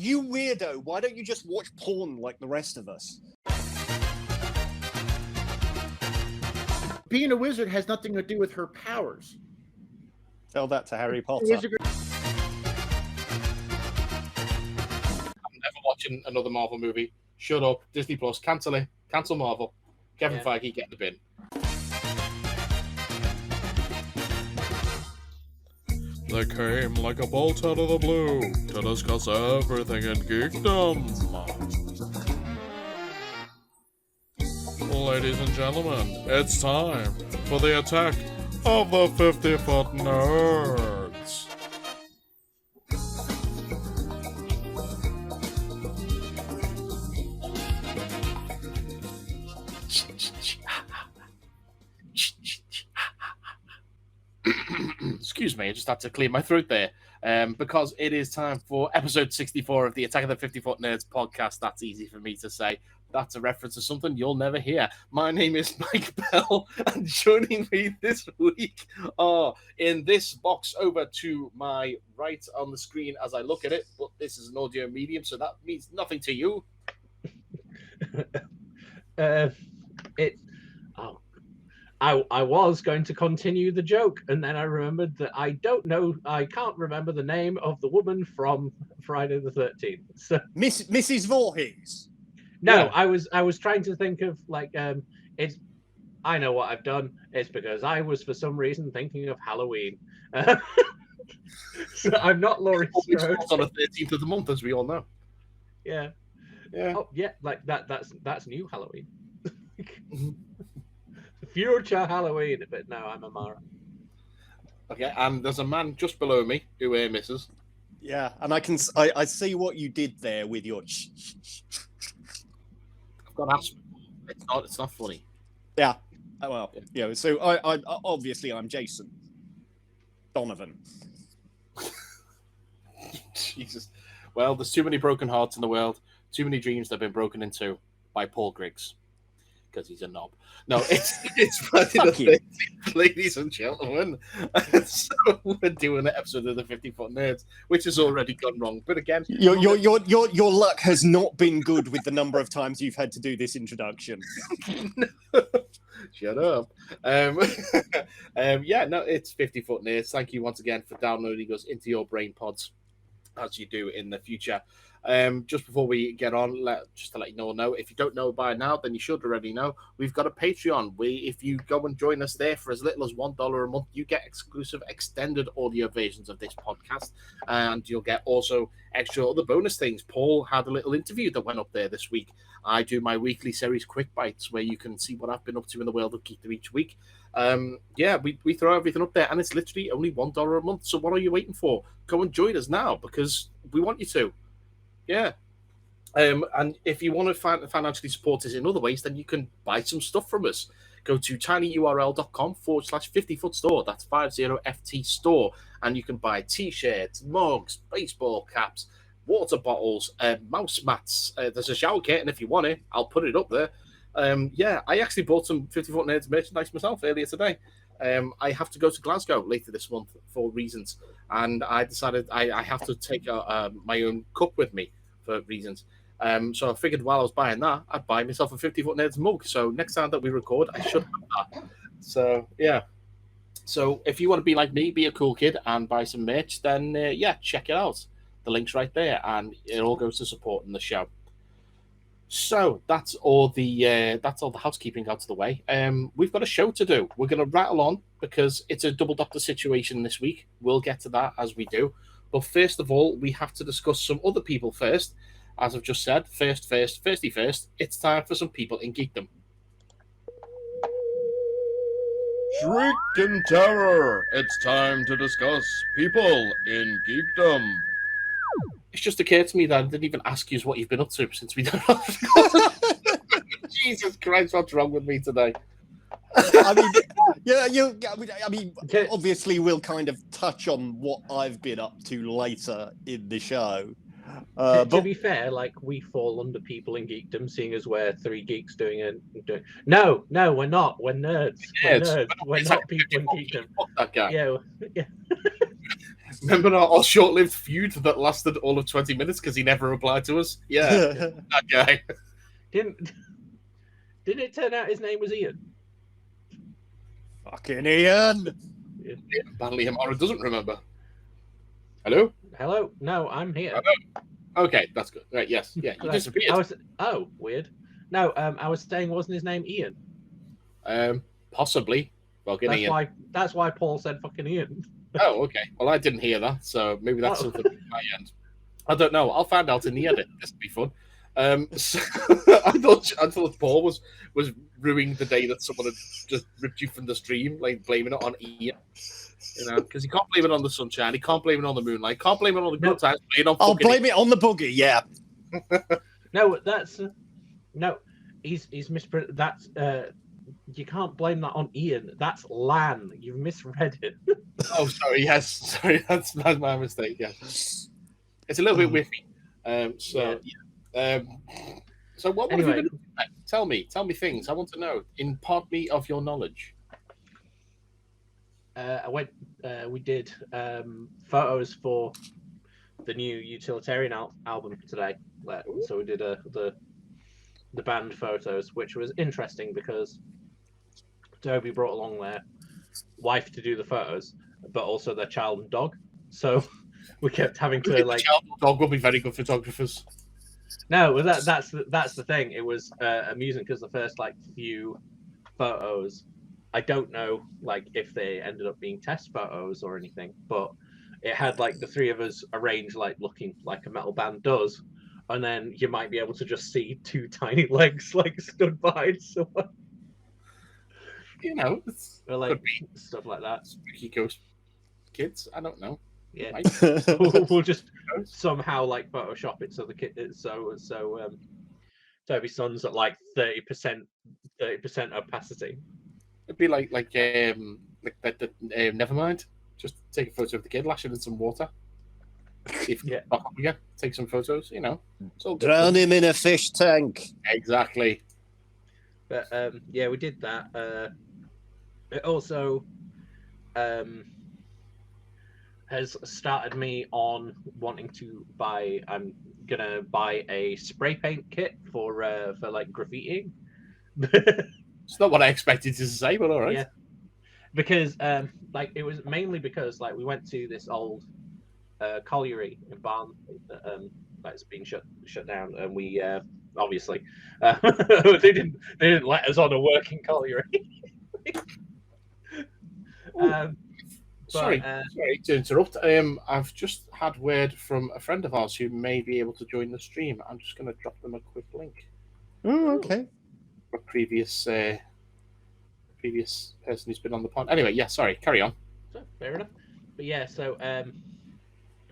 You weirdo, why don't you just watch porn like the rest of us? Being a wizard has nothing to do with her powers. Tell that to Harry Potter. I'm never watching another Marvel movie. Shut up. Disney Plus. Cancel it. Cancel Marvel. Kevin Feige, get in the bin. They came like a bolt out of the blue to discuss everything in geekdom. Ladies and gentlemen, it's time for the attack of the 50-foot nerds. Excuse me, I just had to clear my throat there. Because it is time for episode 64 of the Attack of the 50-Foot Nerds podcast. That's easy for me to say. That's a reference to something you'll never hear. My name is Mike Bell, and joining me this week are in this box over to my right on the screen as I look at it, but this is an audio medium, so that means nothing to you. I was going to continue the joke, and then I remembered that I can't remember the name of the woman from Friday the 13th. So Mrs. Voorhees. no, Yeah. I was trying to think of I know what I've done. It's because I was for some reason thinking of Halloween. So I'm not Laurie Strode. It's on the 13th of the month, as we all know. Yeah. Oh yeah, like that's new Halloween. Future Halloween, but no, I'm Amara. Okay, and there's a man just below me who misses. Yeah, and I see what you did there with your. I've got asthma. It's not funny. Yeah. Well, yeah. So I obviously I'm Jason Donovan. Jesus. Well, there's too many broken hearts in the world. Too many dreams that have been broken into by Paul Griggs. Because he's a knob. No, it's Friday the 13th, ladies and gentlemen. So we're doing an episode of the 50-Foot Nerds, which has already gone wrong. But again, your luck has not been good with the number of times you've had to do this introduction. Shut up. It's 50-Foot Nerds. Thank you once again for downloading us into your brain pods, as you do in the future. Just before we get on, just to let you all know, if you don't know by now, then you should already know, we've got a Patreon. If you go and join us there for as little as $1 a month, you get exclusive extended audio versions of this podcast, and you'll get also extra other bonus things. Paul had a little interview that went up there this week. I do my weekly series Quick Bites, where you can see what I've been up to in the world of Geekdom each week. We throw everything up there, and it's literally only $1 a month. So what are you waiting for? Go and join us now, because we want you to. Yeah. And if you want to financially support us in other ways, then you can buy some stuff from us. Go to tinyurl.com/50-foot store. That's 50FT store. And you can buy t-shirts, mugs, baseball caps, water bottles, mouse mats. There's a shower curtain if you want it. I'll put it up there. I actually bought some 50-Foot Nerds merchandise myself earlier today. I have to go to Glasgow later this month for reasons, and I decided I have to take my own cup with me for reasons. So I figured while I was buying that, I'd buy myself a 50-Foot Nerds mug. So next time that we record, I should have that. So yeah. So if you want to be like me, be a cool kid, and buy some merch, then check it out. The link's right there, and it all goes to supporting the show. So that's all the housekeeping out of the way. We've got a show to do. We're going to rattle on because it's a double doctor situation this week. We'll get to that as we do. But first of all, we have to discuss some other people first. As I've just said, firsty first, it's time for some people in geekdom. Shriek in terror! It's time to discuss people in geekdom. It's just occurred to me that I didn't even ask you what you've been up to since we don't know. Jesus Christ, what's wrong with me today? Obviously we'll kind of touch on what I've been up to later in the show. To be fair, like, we fall under people in geekdom, seeing as we're three geeks doing it. No, we're not. We're nerds. We're nerds. We're not people in geekdom. Fuck that guy. Yeah. Remember our short-lived feud that lasted all of 20 minutes because he never replied to us? Yeah, that guy. Didn't it turn out his name was Ian? Fucking Ian. Apparently, Hamara doesn't remember. Hello? Hello? No, I'm here. Okay, that's good. Right, yes. Yeah, you disappeared. Oh, weird. No, I was saying, wasn't his name Ian? Possibly. Well, Ian. That's why Paul said fucking Ian. Oh, okay. Well, I didn't hear that, so maybe that's something on my end. I don't know. I'll find out in the edit. This will be fun. So, I thought Paul was ruining the day that someone had just ripped you from the stream, like blaming it on Ian. You know, because he can't blame it on the sunshine, he can't blame it on the moonlight, can't blame it on the good times. I'll blame it on the boogie. Yeah. No, that's no. He's mispronounced. That's you can't blame that on Ian. That's Lan. You've misread it. Oh, sorry. Yes, sorry. That's my mistake. Yeah, it's a little bit whiffy. So what Anyway. have you been doing? Tell me things. I want to know. Impart me of your knowledge. We did photos for the new Utilitarian album today. So we did the band photos, which was interesting because Toby brought along their wife to do the photos, but also their child and dog. So we kept having to The child and dog will be very good photographers. No, that's the thing. It was amusing because the first few photos, I don't know if they ended up being test photos or anything, but it had the three of us arranged looking like a metal band does, and then you might be able to just see two tiny legs stood behind someone. You know, Or could be stuff like that. Spooky ghost kids. I don't know. Yeah, we'll just somehow Photoshop it so the kid Toby's son's at 30% opacity. It'd be like Nevermind. Just take a photo of the kid, lash it in some water. If take some photos. You know, Drown him in a fish tank. Exactly. But we did that. It also has started me on wanting to buy. I'm gonna buy a spray paint kit for graffitiing. It's not what I expected to say, but all right. Yeah, because it was mainly because we went to this old colliery in Barn that's been shut down, and we obviously they didn't let us on a working colliery. Sorry to interrupt. I've just had word from a friend of ours who may be able to join the stream. I'm just going to drop them a quick link. Oh, okay. A previous person who's been on the pod. Anyway, yeah, sorry, carry on. So, fair enough. But yeah, so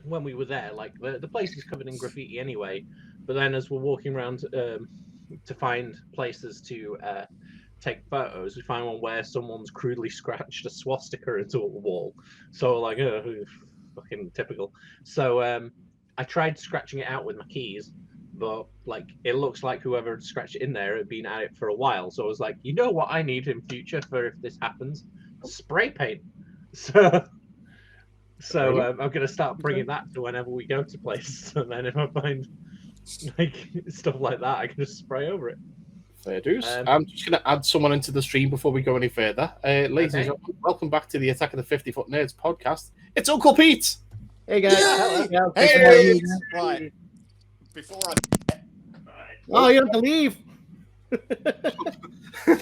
when we were there, the place is covered in graffiti anyway. But then as we're walking around to find places to take photos, we find one where someone's crudely scratched a swastika into a wall. So fucking typical. So I tried scratching it out with my keys, but it looks like whoever had scratched it in there had been at it for a while. So I was like, you know what I need in future for if this happens? Spray paint. So I'm gonna start bringing that to whenever we go to places, and then if I find stuff like that, I can just spray over it. Fair dues. I'm just going to add someone into the stream before we go any further. Ladies and gentlemen, welcome back to the Attack of the 50-Foot Nerds podcast. It's Uncle Pete. Hey guys. Yeah. Hey. Right. Before Oh, you have to leave.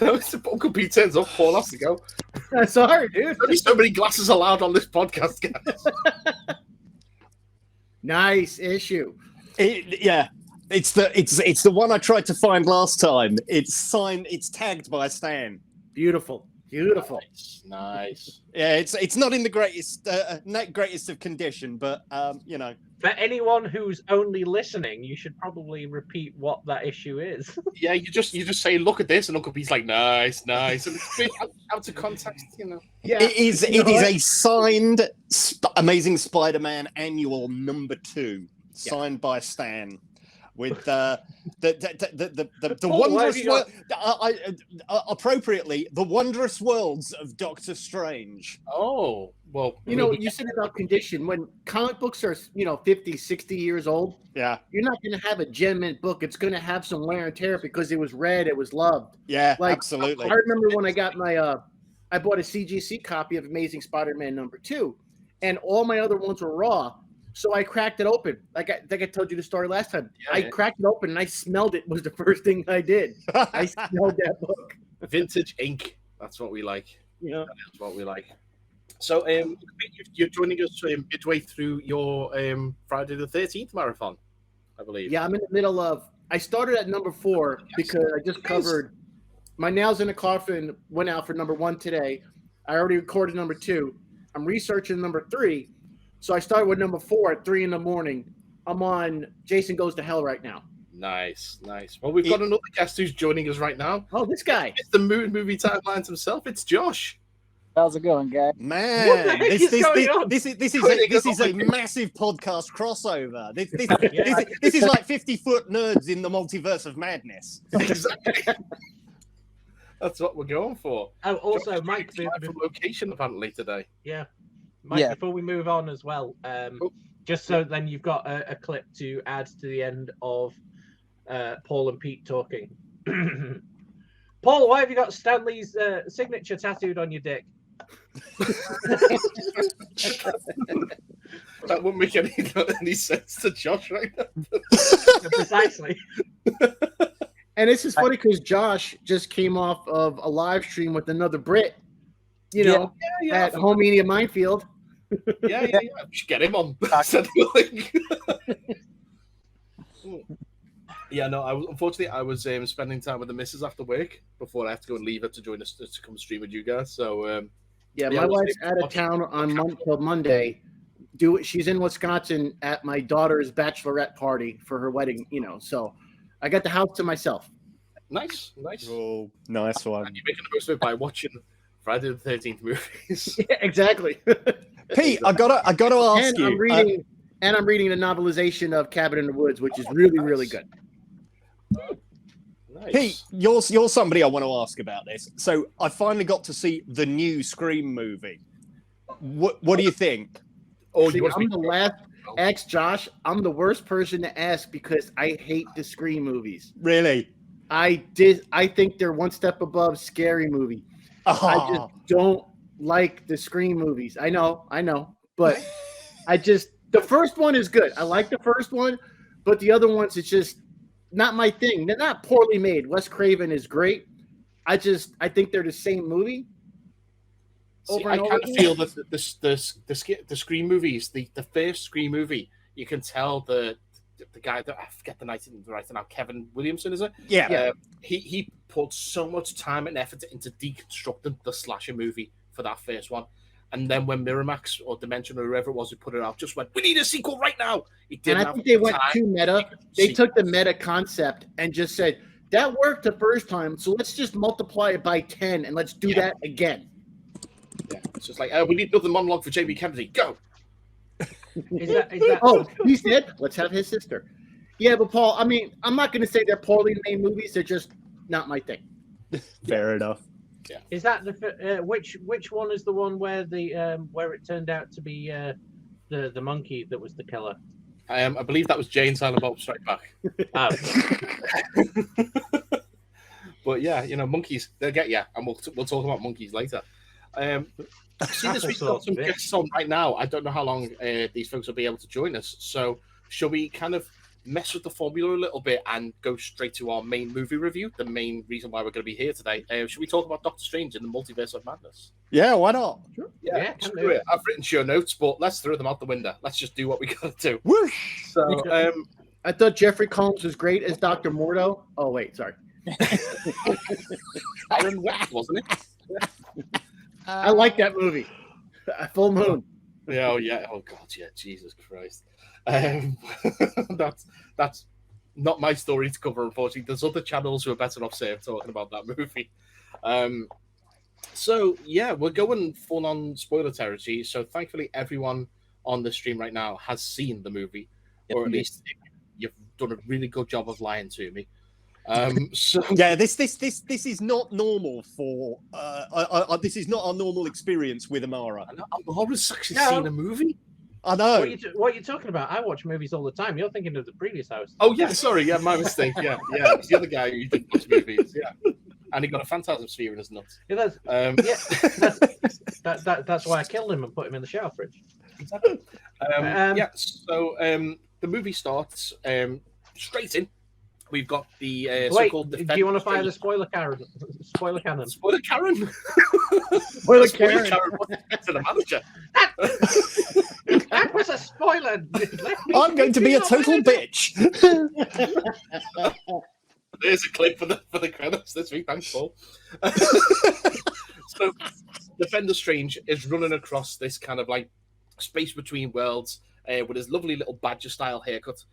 No, Uncle Pete turns up. Paul has to go. Sorry, dude. There's only so many glasses allowed on this podcast, guys. Nice issue. It's the one I tried to find last time. It's signed. It's tagged by Stan. Beautiful. Nice. Yeah, it's not in the greatest of condition, but you know. For anyone who's only listening, you should probably repeat what that issue is. Yeah, you just say, look at this, and Uncle Pete's like, nice, and it's a bit out of context, you know. Yeah, it is a signed Amazing Spider-Man Annual #2, signed by Stan. with the Paul, why have wondrous you got- appropriately the wondrous worlds of Doctor Strange. Oh, well, You know, you said about condition. When comic books are, 50, 60 years old, Yeah, you're not going to have a gem mint book. It's going to have some wear and tear because it was read, it was loved. yeah, Like, absolutely. I remember when I got my, I bought a CGC copy of Amazing Spider-Man #2, and all my other ones were raw. So I cracked it open. Like I think I told you the story last time. I cracked it open and I smelled it. Was the first thing I did. I smelled that book. vintage ink. That's what we like. Yeah. That's what we like. So, you're joining us midway through your Friday the 13th marathon, I believe. Yeah, I'm in the middle of. I started at #4 because I just covered. My Nails in a Coffin went out for #1 today. I already recorded #2. I'm researching #3. So I started with #4 at 3 in the morning. I'm on Jason Goes to Hell right now. Nice. Well, we've got another guest who's joining us right now. Oh, this guy. It's the movie timelines himself. It's Josh. How's it going, guys? Man, What the heck is going on? this is a massive podcast crossover. This is like 50-foot nerds in the multiverse of madness. Exactly. That's what we're going for. Oh, also, Josh, Mike, you're live from location apparently today. Mike, Yeah. before we move on as well, just so then you've got a clip to add to the end of Paul and Pete talking. Paul, why have you got Stanley's signature tattooed on your dick? That wouldn't make any sense to Josh right now. Precisely. And this is funny because Josh just came off of a live stream with another Brit, at Home Media Minefield. Yeah. We should get him on. Yeah, no. Unfortunately, I was spending time with the missus after work before I have to go and leave her to join us to come stream with you guys. So My wife's out of town on till Monday. She's in Wisconsin at my daughter's bachelorette party for her wedding. So I got the house to myself. Nice. Oh, nice one. And you're making the most of it by watching Friday the 13th movies. Yeah, exactly. Pete, I gotta ask you. I'm reading the novelization of Cabin in the Woods, which is really, really good. Nice. Pete, you're somebody I want to ask about this. So I finally got to see the new Scream movie. What do you think? Oh, See, I'm the last. Ask Josh. I'm the worst person to ask because I hate the Scream movies. Really? I think they're one step above Scary Movie. I Oh, just don't like the Scream movies. I know, but the first one is good. I like the first one, but the other ones, it's just not my thing. They're not poorly made. Wes Craven is great. I think they're the same movie. See, I kind of feel that the Scream movies, the first Scream movie, you can tell the guy that I forget the right now, Kevin Williamson, is it? yeah. He put so much time and effort into deconstructing the slasher movie for that first one. And then when Miramax or Dimension or whoever it was who put it out just went, we need a sequel right now. And I think they went too meta. They took the meta concept and just said, that worked the first time, so let's just multiply it by 10 and let's do that again. Yeah, it's just like, we need another monologue for Jamie Kennedy. Go. Is that Oh, he's dead? Let's have his sister. Yeah, but Paul, I mean, I'm not going to say they're poorly made movies. They're just not my thing. Fair enough. Is that which one is the one where where it turned out to be the monkey that was the killer? I believe that was Jane Silent Bob Strike Back. Oh. But yeah, monkeys, they'll get you, and we'll talk about monkeys later. See, this we've got some guests on right now. I don't know how long these folks will be able to join us. So, shall we kind of mess with the formula a little bit and go straight to our main movie review? The main reason why we're going to be here today. Should we talk about Doctor Strange in the Multiverse of Madness? Yeah, why not? Sure. Yeah, screw it. I've written show notes, but let's throw them out the window. Let's just do what we got to do. Whoosh! So, I thought Jeffrey Combs was great as Dr. Mordo. Oh, wait, sorry. Aaron West, wasn't it? I like that movie. Full Moon. Oh yeah. Oh god. Yeah. Jesus Christ. That's not my story to cover. Unfortunately, there's other channels who are better off safe talking about that movie. So yeah, we're going full on spoiler territory. So thankfully, everyone on the stream right now has seen the movie, or at least you've done a really good job of lying to me. So Yeah, this is not normal for this is not our normal experience with Amara. Amara's actually No. seen a movie. I know. What are you talking about? I watch movies all the time. You're thinking of the previous house. Oh yeah, sorry, yeah, my mistake. Yeah, it's the other guy who did watch movies. Yeah, and he got a phantasm sphere in his nuts. Yeah, that's why I killed him and put him in the shower fridge. Exactly. So the movie starts straight in. We've got the Wait, so-called. do you want to fire the spoiler cannon? Spoiler cannon. Spoiler Karen. Spoiler Spoiler Karen. Karen. What's to the manager? That was a spoiler. I'm going to be a total bitch. There's a clip for the credits this week. Thanks, Paul. So, Defender Strange is running across this kind of like space between worlds with his lovely little Badger-style haircut,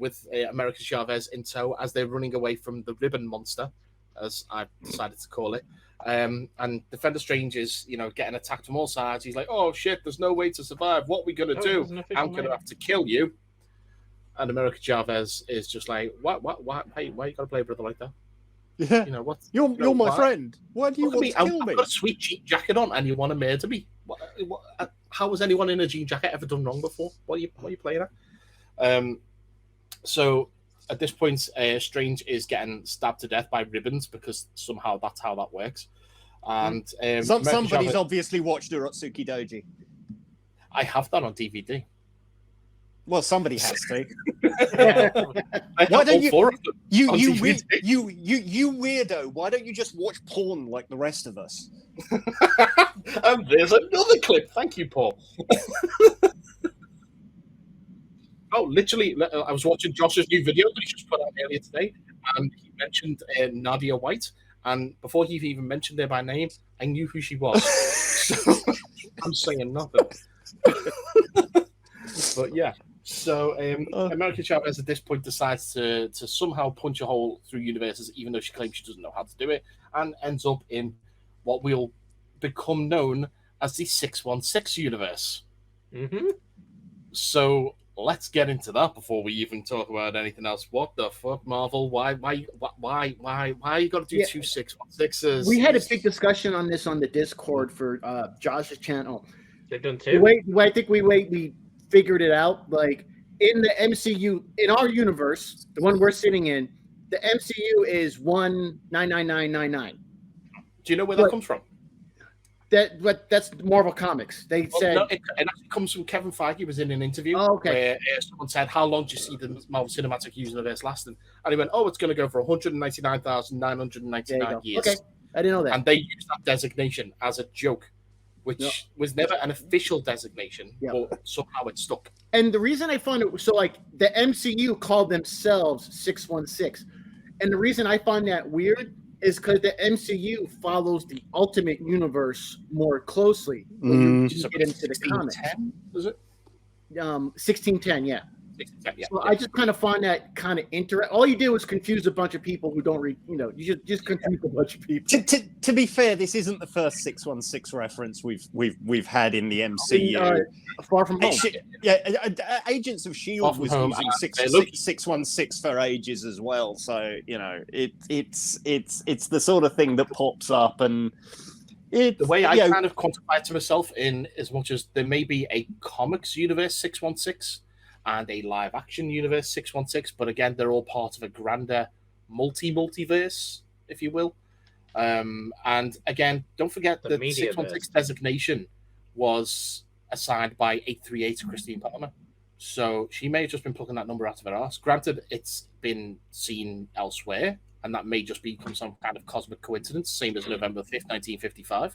with America Chavez in tow as they're running away from the Ribbon Monster, as I've decided to call it. And Defender Strange is, getting attacked from all sides. He's like, "Oh shit! There's no way to survive. What are we gonna do? I'm gonna have to kill you." And America Chavez is just like, "What? Hey, why you gotta play a brother like that? Yeah. What? You're my why? friend. Why do you Look at want me. to kill me? I've got a sweet jean jacket on, and you want to murder me? How has anyone in a jean jacket ever done wrong before? What are you playing at?" So at this point, Strange is getting stabbed to death by ribbons because somehow that's how that works. And Somebody's obviously watched Urotsuki Doji. I have that on DVD. Well, somebody has to. I have all four of them You on DVD. you weirdo! Why don't you just watch porn like the rest of us? And there's another clip. Thank you, Paul. Oh, literally, I was watching Josh's new video that he just put out earlier today, and he mentioned Nadia White. And before he even mentioned her by name, I knew who she was. So I'm saying nothing. But yeah, so America Chavez at this point decides to somehow punch a hole through universes, even though she claims she doesn't know how to do it, and ends up in what will become known as the 616 universe. Mm-hmm. So let's get into that before we even talk about anything else. What the fuck, Marvel? Why you got to do 2 616s? We had a big discussion on this on the Discord for Josh's channel. They've done The two. way we figured it out, like in the MCU, in our universe, the one we're sitting in, the MCU is 199999. Do you know where that comes from? That's Marvel Comics. They said it actually comes from Kevin Feige. Was in an interview okay. where someone said, "How long do you see the Marvel Cinematic Universe lasting?" And he went, "Oh, it's going to go for 199,999 years." Okay, I didn't know that. And they used that designation as a joke, which was never an official designation, but somehow it stuck. And the reason I find it so like the MCU called themselves 616, and the reason I find that weird is because the MCU follows the Ultimate Universe more closely when you get into the comics. 1610, is it? 1610, yeah. 1610, yeah. So I just kind of find that kind of interesting. All you do is confuse a bunch of people who don't read. You just confuse a bunch of people. To be fair, this isn't the first 616 reference we've had in the MCU. Far From Home. Agents of Shield was using 616 for ages as well. So it's the sort of thing that pops up, and the way I kind of quantify it to myself, in as much as there may be a comics universe 616 and a live action universe 616, but again, they're all part of a grander multiverse, if you will. And again, don't forget that the 616 designation was assigned by 838 to Christine Palmer. So she may have just been plucking that number out of her ass. Granted, it's been seen elsewhere, and that may just become some kind of cosmic coincidence, same as November 5th, 1955.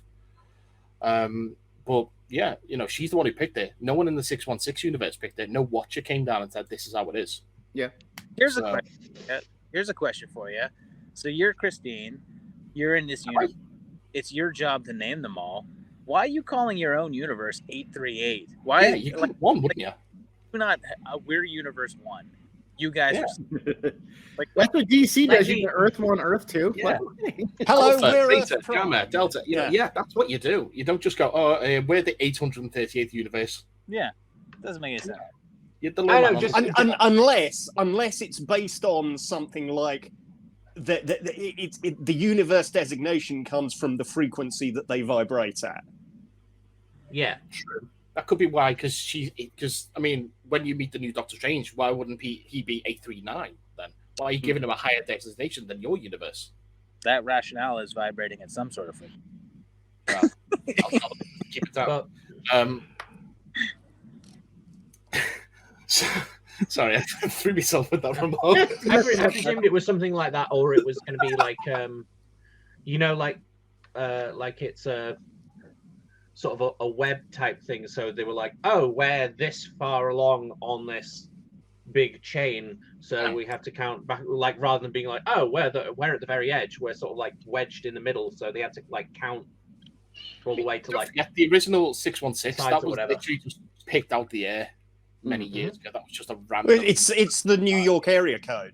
But yeah, she's the one who picked it. No one in the 616 universe picked it. No Watcher came down and said, "This is how it is." Yeah. Here's a question. Here's a question for you. So you're Christine. You're in this universe. It's your job to name them all. Why are you calling your own universe 838? Why? Yeah, you could one, wouldn't you? We're Universe 1. You guys are like that's what DC does. You Earth 1, Earth 2. Yeah. Hello, Alpha, we're Beta, Earth Gamma, Delta. Yeah, that's what you do. You don't just go, we're the 838th universe. Yeah, doesn't make any sense. You're the low man. Unless it's based on something like the universe designation comes from the frequency that they vibrate at. Yeah, True. That could be why, because I mean, when you meet the new Doctor Strange, why wouldn't he be 839 then? Why are you giving him a higher designation than your universe? That rationale is vibrating at some sort of frequency. Well, I'll keep it out. well, Sorry, I threw myself with that remark. I presumed it was something like that, or it was going to be like, like it's a sort of a web type thing. So they were like, oh, we're this far along on this big chain, so we have to count back. Like rather than being like, oh, we're at the very edge, we're sort of like wedged in the middle. So they had to like count all the way to like the original 616. That was whatever. literally just picked out the air many years ago. That was just a random. It's the New York area code.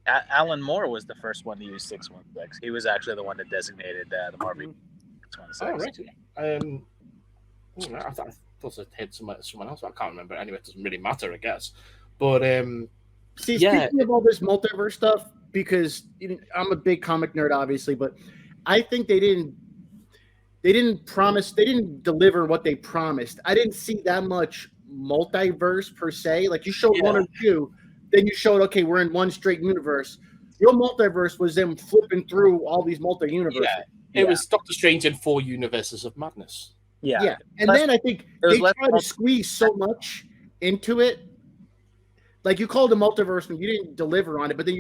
Alan Moore was the first one to use 616. He was actually the one that designated the Marvel 616. Oh, right. I thought it hit someone else. I can't remember. Anyway, it doesn't really matter, I guess. But see, speaking of all this multiverse stuff, because I'm a big comic nerd, obviously, but I think they didn't deliver what they promised. I didn't see that much multiverse per se. Like you showed one or two, then you showed, okay, we're in one straight universe. Your multiverse was them flipping through all these multi-universes. It was Doctor Strange in 4 universes of madness. Yeah. And then I think they tried to squeeze so much into it. Like you called the multiverse and you didn't deliver on it, but then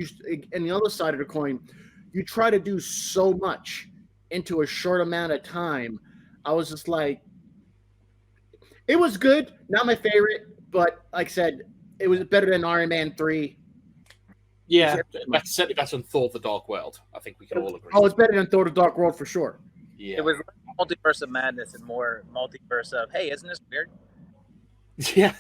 and the other side of the coin, you try to do so much into a short amount of time. I was just like, it was good, not my favorite, but like I said, it was better than Iron Man 3. Yeah, certainly better than Thor: The Dark World. I think we can all agree. Oh, it's better than Thor: The Dark World for sure. Yeah, it was multiverse of madness and more multiverse of, hey, isn't this weird? Yeah.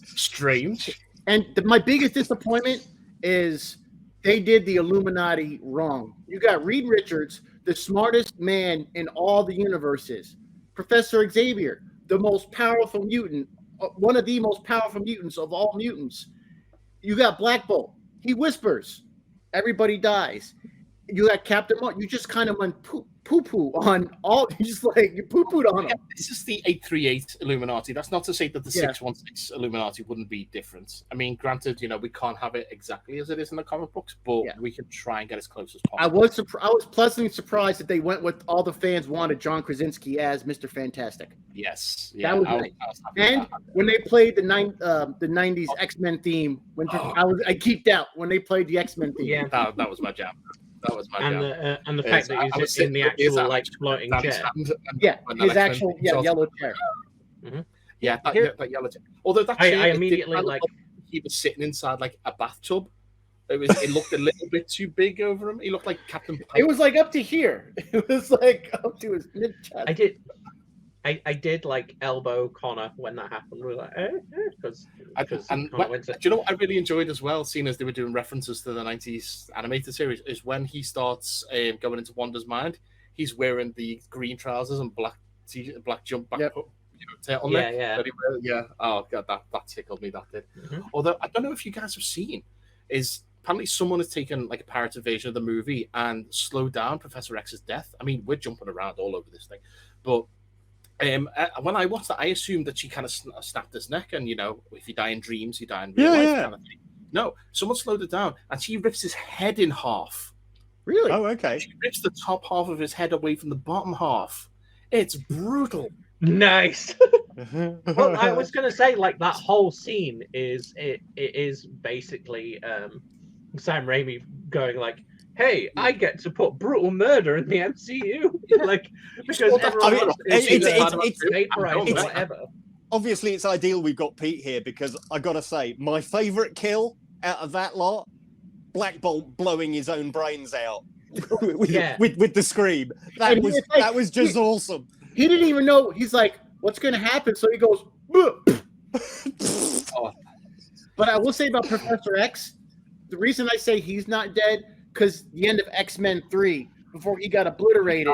Strange. And my biggest disappointment is they did the Illuminati wrong. You got Reed Richards, the smartest man in all the universes, Professor Xavier, the most powerful mutant, one of the most powerful mutants of all mutants. You got Black Bolt. He whispers. Everybody dies. You got Captain Marvel. You just kind of went poo-poo on all. You just like you poo-pooed on them. This is the 838 Illuminati. That's not to say that the 616 Illuminati wouldn't be different. I mean, granted, we can't have it exactly as it is in the comic books, but we can try and get as close as possible. I was pleasantly surprised that they went with all the fans wanted John Krasinski as Mr. Fantastic. Yes, that was nice. And when they played the 90s X-Men theme, I geeked out when they played the X-Men theme. Yeah, that was my jam. That was my jam. And the fact that he's in the actual like floating chair. His actual yellow chair. Mm-hmm. Yeah, that yellow chair. Although that chair, I immediately he was sitting inside like a bathtub. It looked a little bit too big over him. He looked like Captain Pike. It was like up to here. It was like up to his mid chest. I did like elbow Connor when that happened. We were like, because do you know what I really enjoyed as well, seeing as they were doing references to the 90s animated series, is when he starts going into Wanda's mind, he's wearing the green trousers and black jump back turtleneck. Yeah. Oh god, that tickled me. That did. Mm-hmm. Although I don't know if you guys have seen, is apparently someone has taken like a pirated version of the movie and slowed down Professor X's death. I mean, we're jumping around all over this thing, but when I watched that, I assumed that she kind of snapped his neck, and if you die in dreams, you die in real life. Kind of thing. No, someone slowed it down, and she rips his head in half. Really? Oh, okay. She rips the top half of his head away from the bottom half. It's brutal. Nice. Well, I was going to say, like, that whole scene is basically Sam Raimi going like, hey, I get to put brutal murder in the MCU, like because everyone else is whatever. Obviously, it's ideal we've got Pete here because I gotta say, my favorite kill out of that lot, Black Bolt blowing his own brains out with the scream. That was just awesome. He didn't even know. He's like, what's gonna happen? So he goes. But I will say about Professor X, the reason I say he's not dead. Because the end of X-Men 3, before he got obliterated,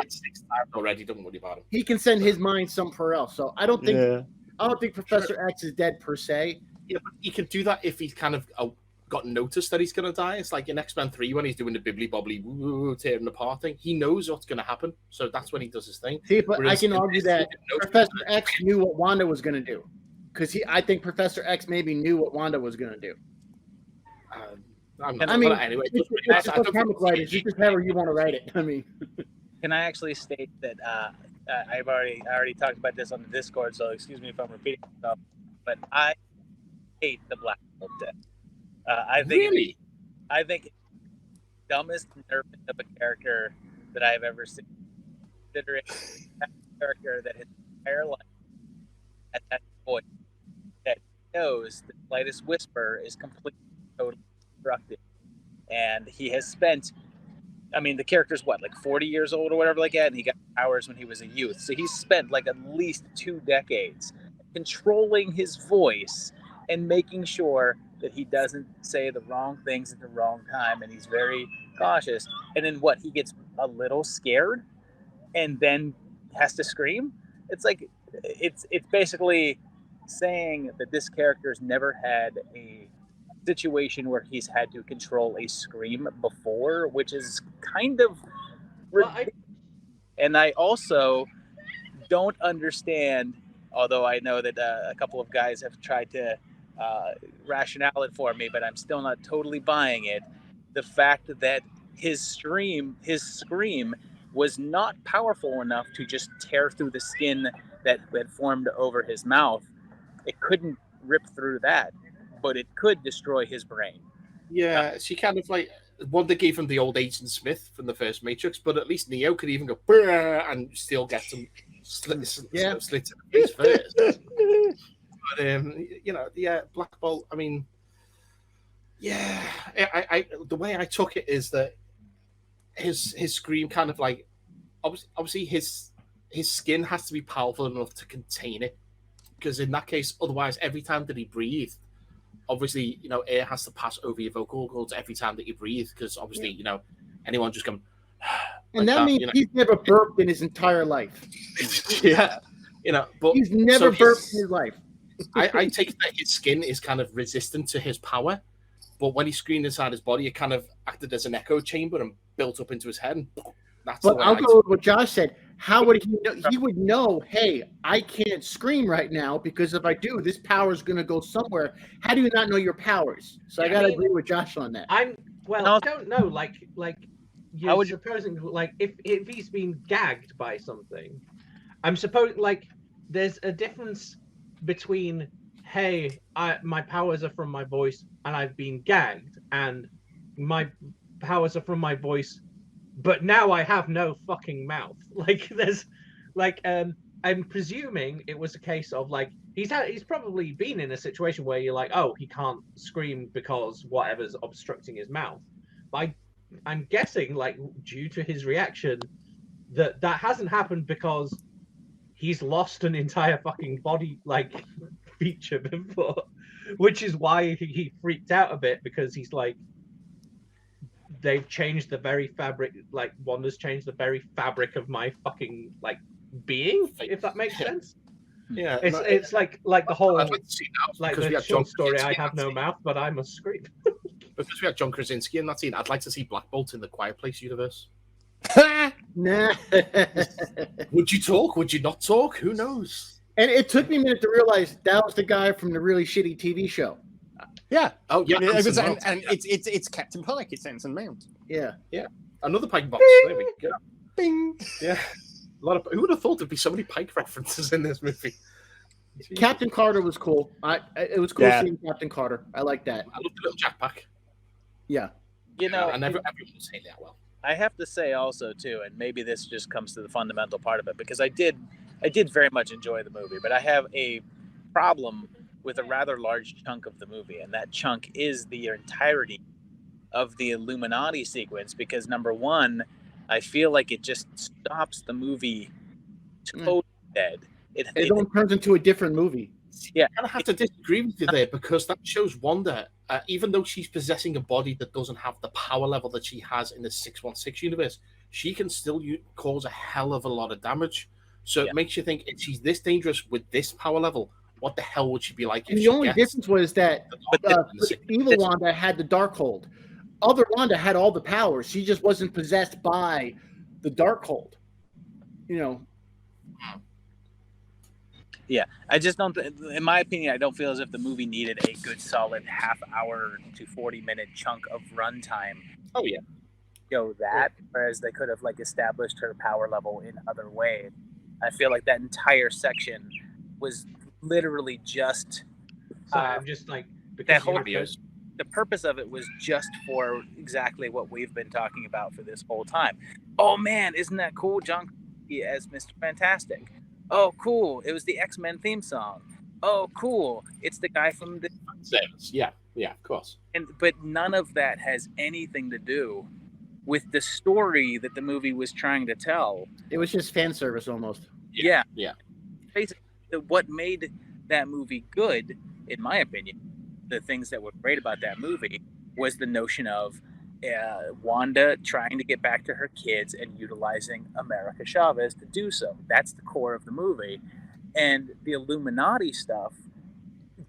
already. Don't worry about him. He can send his mind somewhere else. So I don't think Professor X is dead per se. Yeah, but he can do that if he's kind of got noticed that he's going to die. It's like in X-Men 3 when he's doing the bibbly bobbly tearing apart thing. He knows what's going to happen, so that's when he does his thing. See, but I can argue that Professor X knew what Wanda was going to do, because I think Professor X maybe knew what Wanda was going to do. Anyway, it's comic writers. You just however you want to write it. I mean, can I actually state that I already talked about this on the Discord, so excuse me if I'm repeating myself, but I hate the Black Bolt death. I think it's the dumbest nerfing of a character that I've ever seen. Considering that character that his entire life at that point that knows the slightest whisper is completely totally destructive, and he has spent. I mean, the character's what, like 40 years old or whatever like that, and he got powers when he was a youth. So he's spent like at least 2 decades controlling his voice and making sure that he doesn't say the wrong things at the wrong time, and he's very cautious. And then what? He gets a little scared and then has to scream. It's like it's basically saying that this character's never had a situation where he's had to control a scream before, which is kind of and I also don't understand, although I know that a couple of guys have tried to rationale it for me, but I'm still not totally buying it, the fact that his scream was not powerful enough to just tear through the skin that had formed over his mouth. It couldn't rip through that, but it could destroy his brain. Yeah, she kind of like Wanda gave him the old Agent Smith from the first Matrix, but at least Neo could even go and still get some slits in the face first. But Black Bolt. I mean, I the way I took it is that his scream kind of like obviously his skin has to be powerful enough to contain it, because in that case, otherwise every time that he breathed, obviously, air has to pass over your vocal cords every time that you breathe, because obviously, anyone just come. And that means he's never burped in his entire life. But he's never burped in his life. I take it that his skin is kind of resistant to his power, but when he screamed inside his body, it kind of acted as an echo chamber and built up into his head. And that's but I'll go with what Josh said. How would he know? He would know, hey, I can't scream right now, because if I do, this power is going to go somewhere. How do you not know your powers? So I got to agree with Josh on that. I don't know. Like you're supposing, like, if he's been gagged by something, I'm supposed, like, there's a difference between, hey, my powers are from my voice and I've been gagged, and my powers are from my voice, but now I have no fucking mouth. Like, there's, like, I'm presuming it was a case of, like, he's probably been in a situation where you're like, oh, he can't scream because whatever's obstructing his mouth. But I'm guessing, like, due to his reaction, that hasn't happened because he's lost an entire fucking body, like, feature before, which is why he freaked out a bit, because he's like, they've changed the very fabric, like, Wanda's changed the very fabric of my fucking, like, being, if that makes sense. Yeah, it's like the whole, I'd like to see that, like, the short story, I have no mouth, but I must scream. Because we had John Krasinski in that scene, I'd like to see Black Bolt in the Quiet Place universe. Nah. Would you talk? Would you not talk? Who knows? And it took me a minute to realize that was the guy from the really shitty TV show. Yeah. Oh, yeah. And it's Captain Pike. It's Anson Mount. Yeah. Yeah. Another Pike box. There we go. Bing. Yeah. Who would have thought there'd be so many Pike references in this movie? Captain Carter was cool. It was cool seeing Captain Carter. I like that. I love the little jackpack. Yeah. And everyone was saying that well. I have to say also too, and maybe this just comes to the fundamental part of it, because I did very much enjoy the movie, but I have a problem with a rather large chunk of the movie, and that chunk is the entirety of the Illuminati sequence, because number one, I feel like it just stops the movie totally dead. It turns into a different movie. Yeah, I have to disagree with you there, because that shows Wanda, even though she's possessing a body that doesn't have the power level that she has in the 616 universe, she can still cause a hell of a lot of damage. So it makes you think, if she's this dangerous with this power level, what the hell would she be like? And if the she only gets difference was that evil Wanda had the Darkhold. Other Wanda had all the powers. She just wasn't possessed by the Darkhold. You know. Yeah, I just don't. In my opinion, I don't feel as if the movie needed a good solid half-hour to 40-minute chunk of runtime. Oh yeah. That, whereas they could have like established her power level in other ways. I feel like that entire section was literally just. So I'm just like that whole videos. The purpose of it was just for exactly what we've been talking about for this whole time. Oh man, isn't that cool, John as Mr. Fantastic? Oh, cool! It was the X-Men theme song. Oh, cool! It's the guy from the. Yeah, of course. But none of that has anything to do with the story that the movie was trying to tell. It was just fan service almost. Yeah. Basically, what made that movie good, in my opinion, the things that were great about that movie was the notion of Wanda trying to get back to her kids and utilizing America Chavez to do so. That's the core of the movie. And the Illuminati stuff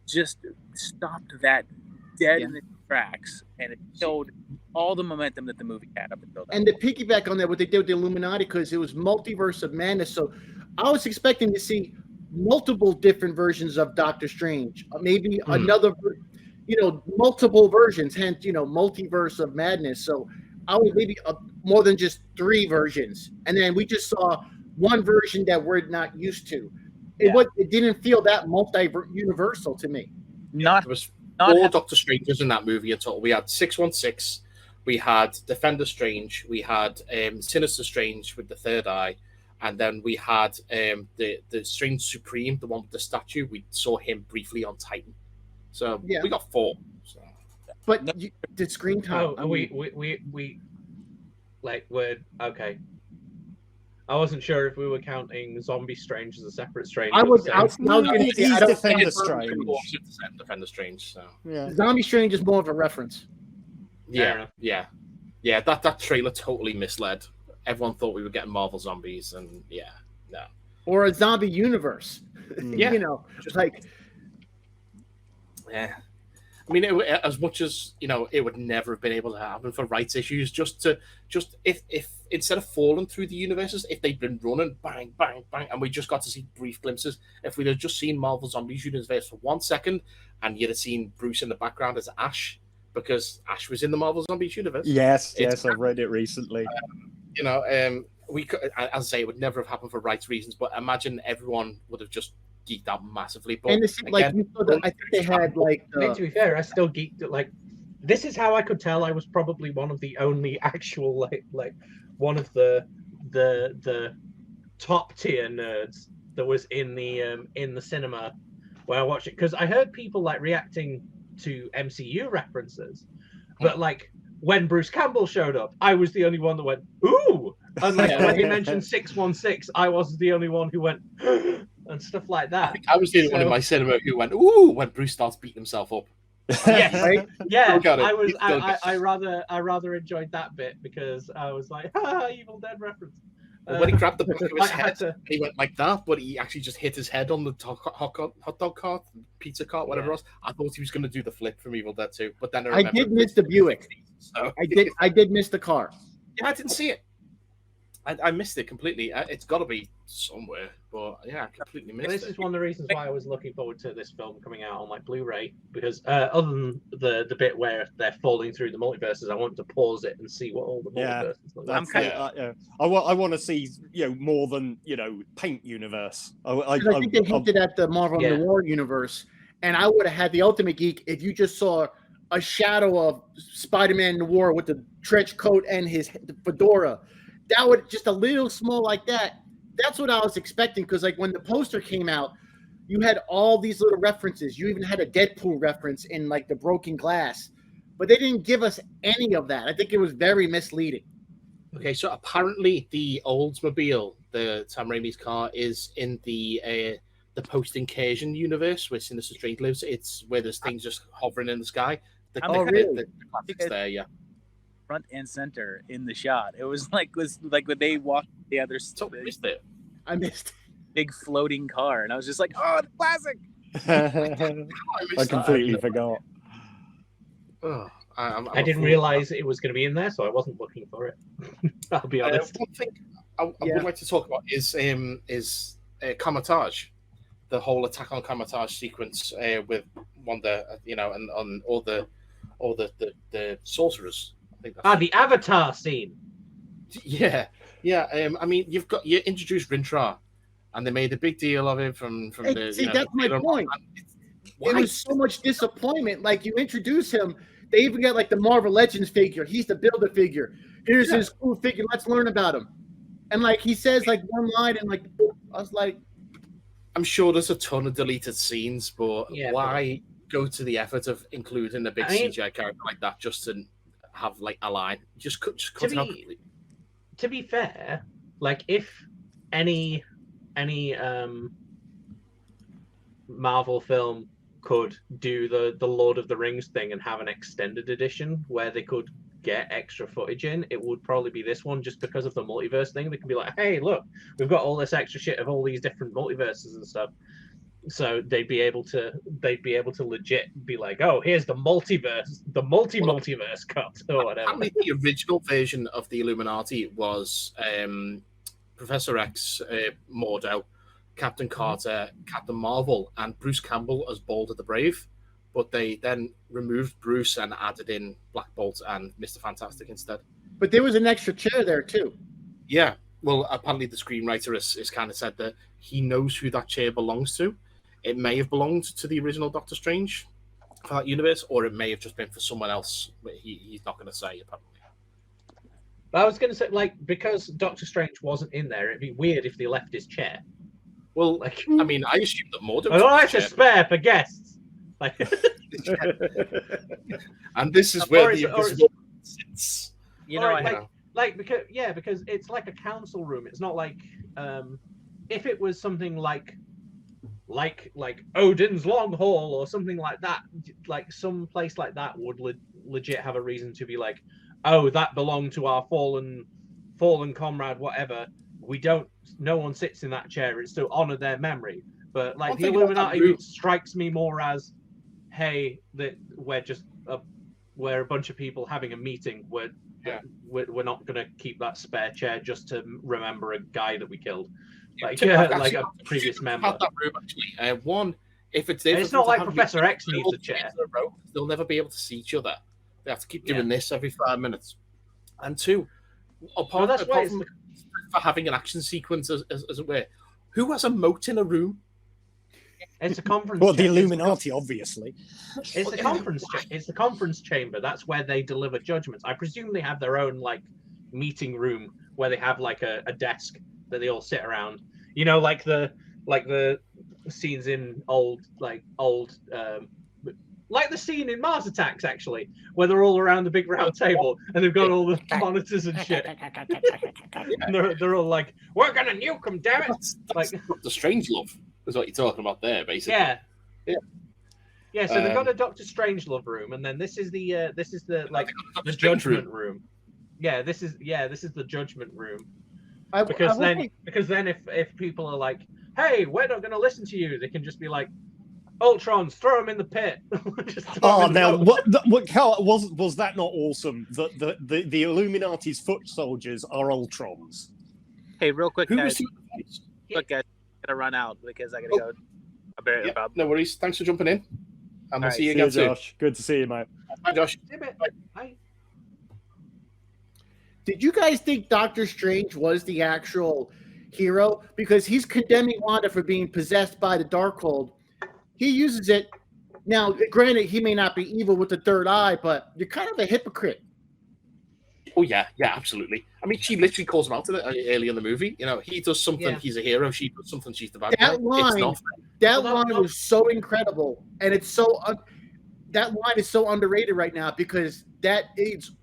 just stopped that dead in its tracks, and it killed all the momentum that the movie had up until then. And to piggyback on that, what they did with the Illuminati, because it was multiverse of madness, so I was expecting to see multiple different versions of Doctor Strange, maybe another, multiple versions, hence, multiverse of madness. So I was maybe more than just 3 versions, and then we just saw one version that we're not used to. It didn't feel that multi-universal to me. It was 4 Doctor Strangers in that movie at all. We had 616, we had Defender Strange, we had Sinister Strange with the third eye, and then we had the Strange Supreme, the one with the statue. We saw him briefly on Titan. So we got 4. So. But the screen time. Oh, we we're okay. I wasn't sure if we were counting Zombie Strange as a separate Strange. He's Defender Strange. Defender Strange. So Zombie Strange is more of a reference. Yeah. That trailer totally misled. Everyone thought we were getting Marvel Zombies, and no. Or a zombie universe. Yeah. Yeah. I mean, as much as it would never have been able to happen for rights issues. If instead of falling through the universes, if they'd been running bang, bang, bang, and we just got to see brief glimpses, if we'd have just seen Marvel Zombies universe for 1 second, and you'd have seen Bruce in the background as Ash, because Ash was in the Marvel Zombies universe. Yes, I've read it recently. We could, as I say, it would never have happened for rights reasons. But imagine everyone would have just geeked out massively. But and it seemed I think they had to be fair, I still geeked it. This is how I could tell I was probably one of the only actual one of the top tier nerds that was in the cinema where I watched it, because I heard people reacting to MCU references, but when Bruce Campbell showed up, I was the only one that went ooh, and when he mentioned 616, I was the only one who went and stuff like that. I was the only one in my cinema who went ooh when Bruce starts beating himself up. Yes, right? Yeah, I rather enjoyed that bit, because I was like, Evil Dead reference. When he grabbed the back of his head, he went like that, but he actually just hit his head on the hot dog cart, pizza cart, whatever it was. I thought he was going to do the flip from Evil Dead 2, but then I did miss the Buick. So. I did miss the car. Yeah, I didn't see it. I missed it completely. It's got to be somewhere, but I completely missed it. This is one of the reasons why I was looking forward to this film coming out on Blu-ray, because other than the bit where they're falling through the multiverses, I want to pause it and see what all the multiverses look like. I want to see more than Paint universe. I think they hinted at the Marvel Noir universe, and I would have had the ultimate geek if you just saw a shadow of Spider-Man Noir with the trench coat and his fedora. That would just a little small like that. That's what I was expecting, because when the poster came out, you had all these little references. You even had a Deadpool reference in the broken glass, but they didn't give us any of that. I think it was very misleading. Okay, so apparently the Oldsmobile, the Sam Raimi's car, is in the post-Incursion universe where Sinister Strange lives. It's where there's things just hovering in the sky. Really? The graphics there, yeah. Front and center in the shot. It was like when they walked the other. So missed it. I missed big floating car, and I was just like, "Oh, the classic!" I completely forgot. Oh, I didn't realize it was going to be in there, so I wasn't looking for it. I'll be honest. One thing I would like to talk about is Kamatage, the whole attack on Kamatage sequence with Wanda, and on all the sorcerers. I think that's the Avatar scene. Yeah. I mean, you introduced Rintrah, and they made a big deal of it from the. See, that's my point. It was so much disappointment. Like, you introduce him, they even got like the Marvel Legends figure. He's the Builder figure. Here's his cool figure. Let's learn about him. And like he says like one line, and like I was like, I'm sure there's a ton of deleted scenes, but why go to the effort of including a big CGI character like that just to have like a line? Just cut it out completely. To be fair, like if any Marvel film could do the Lord of the Rings thing and have an extended edition where they could get extra footage in, it would probably be this one, just because of the multiverse thing. They can be like, hey, look, we've got all this extra shit of all these different multiverses and stuff. So they'd be able to legit be like, oh, here's the multiverse, the multiverse cut or whatever. The original version of the Illuminati was Professor X, Mordo, Captain Carter, Captain Marvel, and Bruce Campbell as Balder the Brave. But they then removed Bruce and added in Black Bolt and Mr. Fantastic instead. But there was an extra chair there too. Yeah. Well, apparently the screenwriter has kind of said that he knows who that chair belongs to. It may have belonged to the original Doctor Strange for that universe, or it may have just been for someone else. But he's not going to say, apparently. But I was going to say, like, because Doctor Strange wasn't in there, it'd be weird if they left his chair. Well, like, I mean, I assume that Mordo was like to spare for guests. Like, and this is where the invisible sits. Because it's like a council room. It's not like if it was something like Odin's Long Hall or something like that, like some place like that would legit have a reason to be like, oh, that belonged to our fallen comrade, whatever. No one sits in that chair. It's to honor their memory. But like the Illuminati strikes me more as, hey, that we're a bunch of people having a meeting. We're not going to keep that spare chair just to remember a guy that we killed. Like a previous member. That room, actually. One, if it's not like Professor X needs a chair. They'll never be able to see each other. They have to keep doing this every 5 minutes. And two, apart from for having an action sequence, as it were, who has a moat in a room? It's a conference. Well, the Illuminati, obviously. It's the conference. It's the conference chamber. That's where they deliver judgments. I presume they have their own like meeting room where they have like a desk that they all sit around. You know, like the scenes in old like the scene in Mars Attacks, actually, where they're all around the big round table and they've got all the monitors and shit. And they're all like, "We're gonna nuke them, damn it!" That's like the Strangelove is what you're talking about there, basically. Yeah. So they've got a Doctor Strangelove room, and then this is the judgment room. Yeah, this is the judgment room. Because then if people are like, "Hey, we're not going to listen to you," they can just be like, "Ultrons, throw them in the pit." Was that not awesome? That the Illuminati's foot soldiers are Ultrons. Hey, real quick, guys. Look, guys, I gotta run out because I gotta go. No worries. Thanks for jumping in. And we'll see you again soon. Josh. Good to see you, mate. Bye, Josh. Bye. Did you guys think Doctor Strange was the actual hero? Because he's condemning Wanda for being possessed by the Darkhold. He uses it. Now, granted, he may not be evil with the third eye, but you're kind of a hypocrite. Oh, yeah, absolutely. I mean, she literally calls him out to it early in the movie. You know, he does something, he's a hero. She does something, she's the bad guy. That line was so incredible. And it's so... that line is so underrated right now because that is...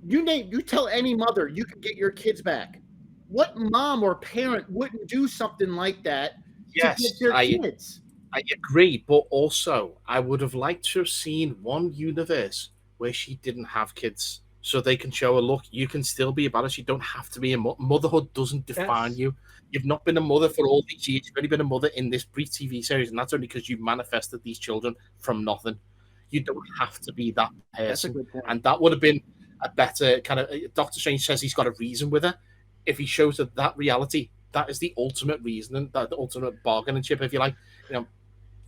You tell any mother you can get your kids back. What mom or parent wouldn't do something like that to get their kids? I agree, but also I would have liked to have seen one universe where she didn't have kids. so they can show her, look, you can still be a badass. You don't have to be a motherhood doesn't define you. You've not been a mother for all these years. You've only been a mother in this brief TV series, and that's only because you manifested these children from nothing. You don't have to be that person. And that would have been a better kind of. Doctor Strange says he's got a reason with her. If he shows her that reality, that is the ultimate reasoning, the ultimate bargaining chip, if you like.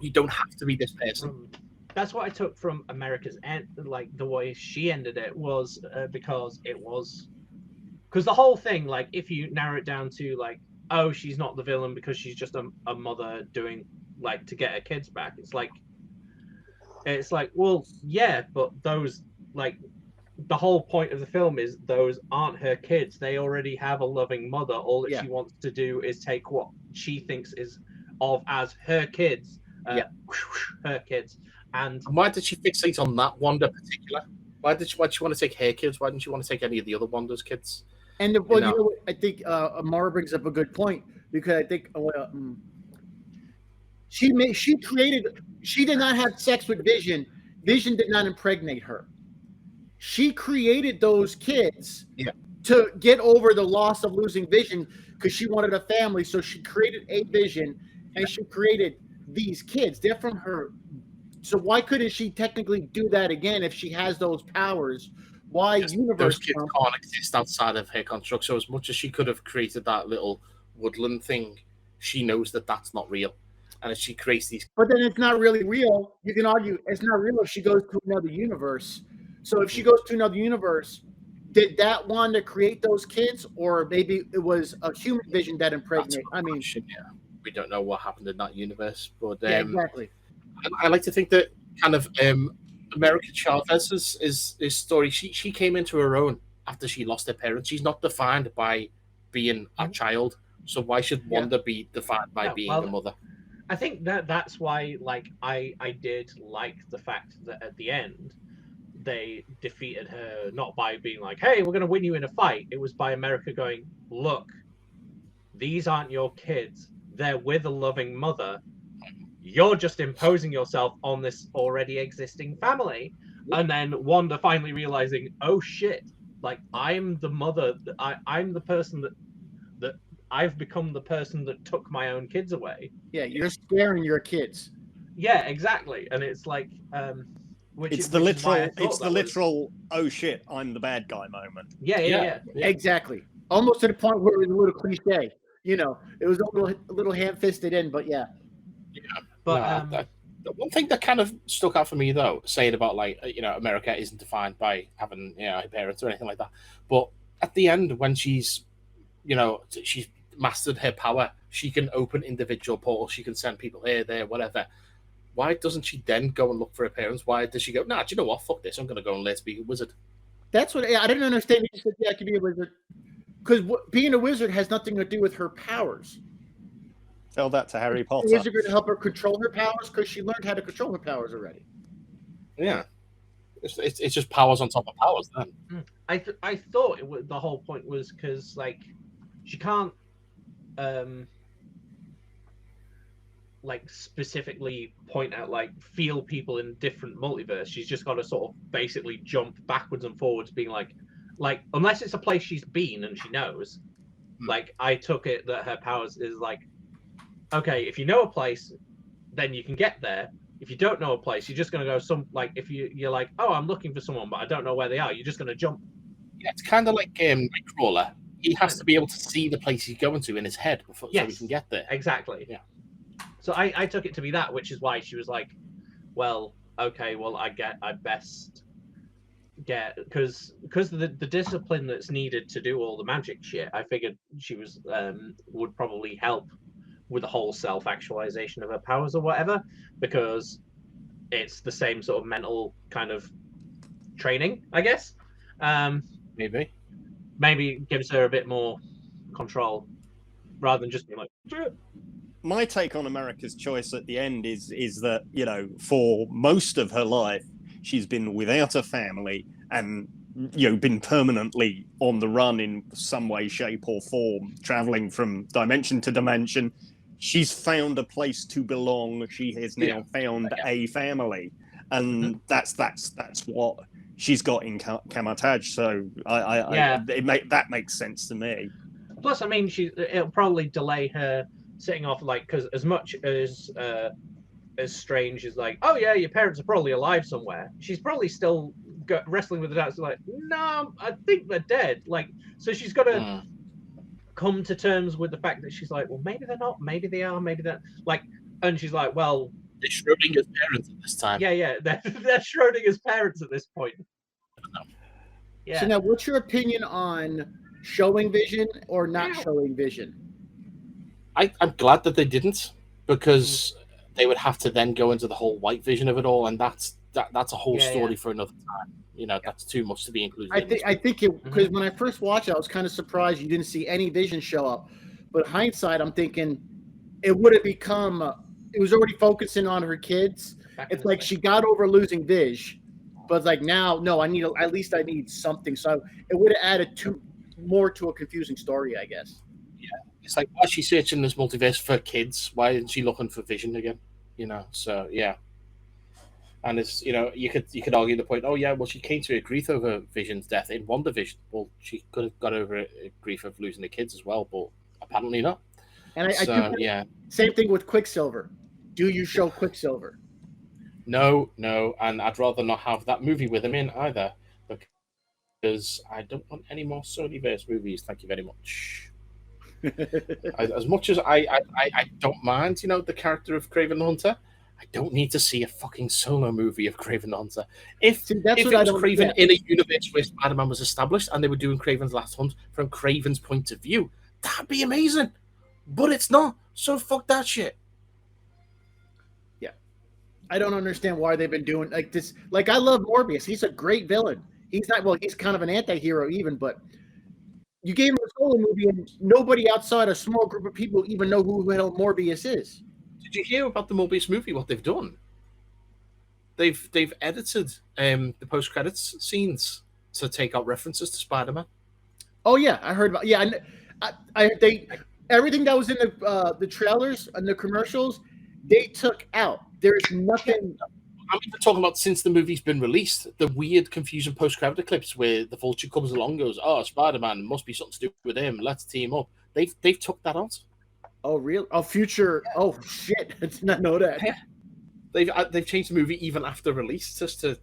You don't have to be this person. That's what I took from America's end, like the way she ended it was because the whole thing, like if you narrow it down to like, oh, she's not the villain because she's just a mother doing like to get her kids back. It's like, well, yeah, but those like the whole point of the film is those aren't her kids. They already have a loving mother. All that she wants to do is take what she thinks is of as her kids, her kids. And why did she fixate on that Wanda particular? Why did she want to take her kids? Why didn't she want to take any of the other Wanda's kids? And I think Amara brings up a good point because I think she did not have sex with Vision. Vision did not impregnate her. She created those kids to get over the loss of losing Vision because she wanted a family. So she created a Vision and she created these kids. They're from her. So why couldn't she technically do that again if she has those powers? Why universe? Those kids can't exist outside of her construct. So as much as she could have created that little woodland thing, she knows that that's not real. And if she creates these, but then it's not really real. You can argue it's not real if she goes to another universe. So if she goes to another universe, did that Wanda create those kids, or maybe it was a human Vision that impregnated? I mean, we don't know what happened in that universe, but exactly. I like to think that kind of America Chavez's story. She came into her own after she lost her parents. She's not defined by being a child. So why should Wanda be defined by being a mother? I think that's why, like, I did like the fact that at the end they defeated her not by being like, "Hey, we're going to win you in a fight." It was by America going, "Look, these aren't your kids. They're with a loving mother. You're just imposing yourself on this already existing family." And then Wanda finally realizing, oh shit, like I'm the mother, I'm the person that I've become the person that took my own kids away. Yeah, you're scaring your kids. Yeah, exactly. And it's like it's the literal oh shit, I'm the bad guy moment. Yeah. Exactly. Almost to the point where it was a little cliche. It was a little ham-fisted in, but yeah. But the one thing that kind of stuck out for me, though, saying about like America isn't defined by having her parents or anything like that, but at the end when she's mastered her power, she can open individual portals, she can send people here, there, whatever. Why doesn't she then go and look for her parents? Why does she go, nah, do you know what, fuck this, I'm gonna go and let's be a wizard? That's what I didn't understand. You said I could be a wizard because being a wizard has nothing to do with her powers. Tell that to Harry Potter. Is it going to help her control her powers because she learned how to control her powers already? Yeah, it's just powers on top of powers. Then I thought the whole point was because like she can't like specifically point out like feel people in different multiverse. She's just got to sort of basically jump backwards and forwards, being like unless it's a place she's been and she knows. Like I took it that her powers is like, okay, if you know a place, then you can get there. If you don't know a place, you're just going to go like, if you're like, oh, I'm looking for someone, but I don't know where they are, you're just going to jump. Yeah, it's kind of like Nightcrawler. He has to be able to see the place he's going to in his head so he can get there. Exactly. Yeah. So I took it to be that, which is why she was like, well, okay, well, I best get, because the discipline that's needed to do all the magic shit, I figured she was would probably help with the whole self-actualization of her powers or whatever, because it's the same sort of mental kind of training, I guess. Maybe gives her a bit more control rather than just being like, shit. My take on America's choice at the end is that, for most of her life, she's been without a family and, been permanently on the run in some way, shape or form, traveling from dimension to dimension. She's found a place to belong. She has now found a family. And that's what she's got in Kamataj. So that makes sense to me. Plus, I mean, it'll probably delay her setting off, like, because as much as Strange is like, oh yeah, your parents are probably alive somewhere, she's probably still wrestling with the doubts, like, no, I think they're dead. Like, so she's got to come to terms with the fact that she's like, well, maybe they're not, maybe they are, maybe they're like, and she's like, well, they're Schrodinger's parents at this time. Yeah, they're Schrodinger's parents at this point. Yeah. So now, what's your opinion on showing Vision or not showing Vision? I'm glad that they didn't, because they would have to then go into the whole white Vision of it all, and that's a whole story for another time. You know, that's too much to be included. I think it, because when I first watched it, I was kind of surprised you didn't see any Vision show up. But hindsight, I'm thinking it would have become. It was already focusing on her kids. It's like she got over losing Vish, but it's like now, no, I need something. So it would have added more to a confusing story, I guess. Yeah, it's like, why is she searching this multiverse for kids? Why isn't she looking for Vision again? You know, so yeah. And it's, you know, you could argue the point. Oh yeah, well, she came to a grief over Vision's death in WandaVision. Well, she could have got over a grief of losing the kids as well, but apparently not. And same thing with Quicksilver. Do you show Quicksilver? No, and I'd rather not have that movie with him in either, because I don't want any more Sonyverse movies. Thank you very much. As much as I don't mind, you know, the character of Kraven the Hunter, I don't need to see a fucking solo movie of Kraven the Hunter. If it was Kraven in a universe where Spider-Man was established and they were doing Kraven's Last Hunt from Kraven's point of view, that'd be amazing. But it's not, so fuck that shit. Yeah. I don't understand why they've been doing like this. Like, I love Morbius. He's a great villain. He's kind of an anti-hero even, but you gave him a solo movie and nobody outside a small group of people even know who the hell Morbius is. Did you hear about the Morbius movie, what they've done? They've edited the post-credits scenes to take out references to Spider-Man. Oh, yeah. I heard about they everything that was in the trailers and the commercials, they took out. There's nothing. I'm even talking about since the movie's been released, the weird, confusing post-credit clips where the Vulture comes along and goes, oh, Spider-Man, must be something to do with him. Let's team up. They've took that out. Oh, real? Oh, future. Oh, shit. I did not know that. Yeah. They've changed the movie even after release just to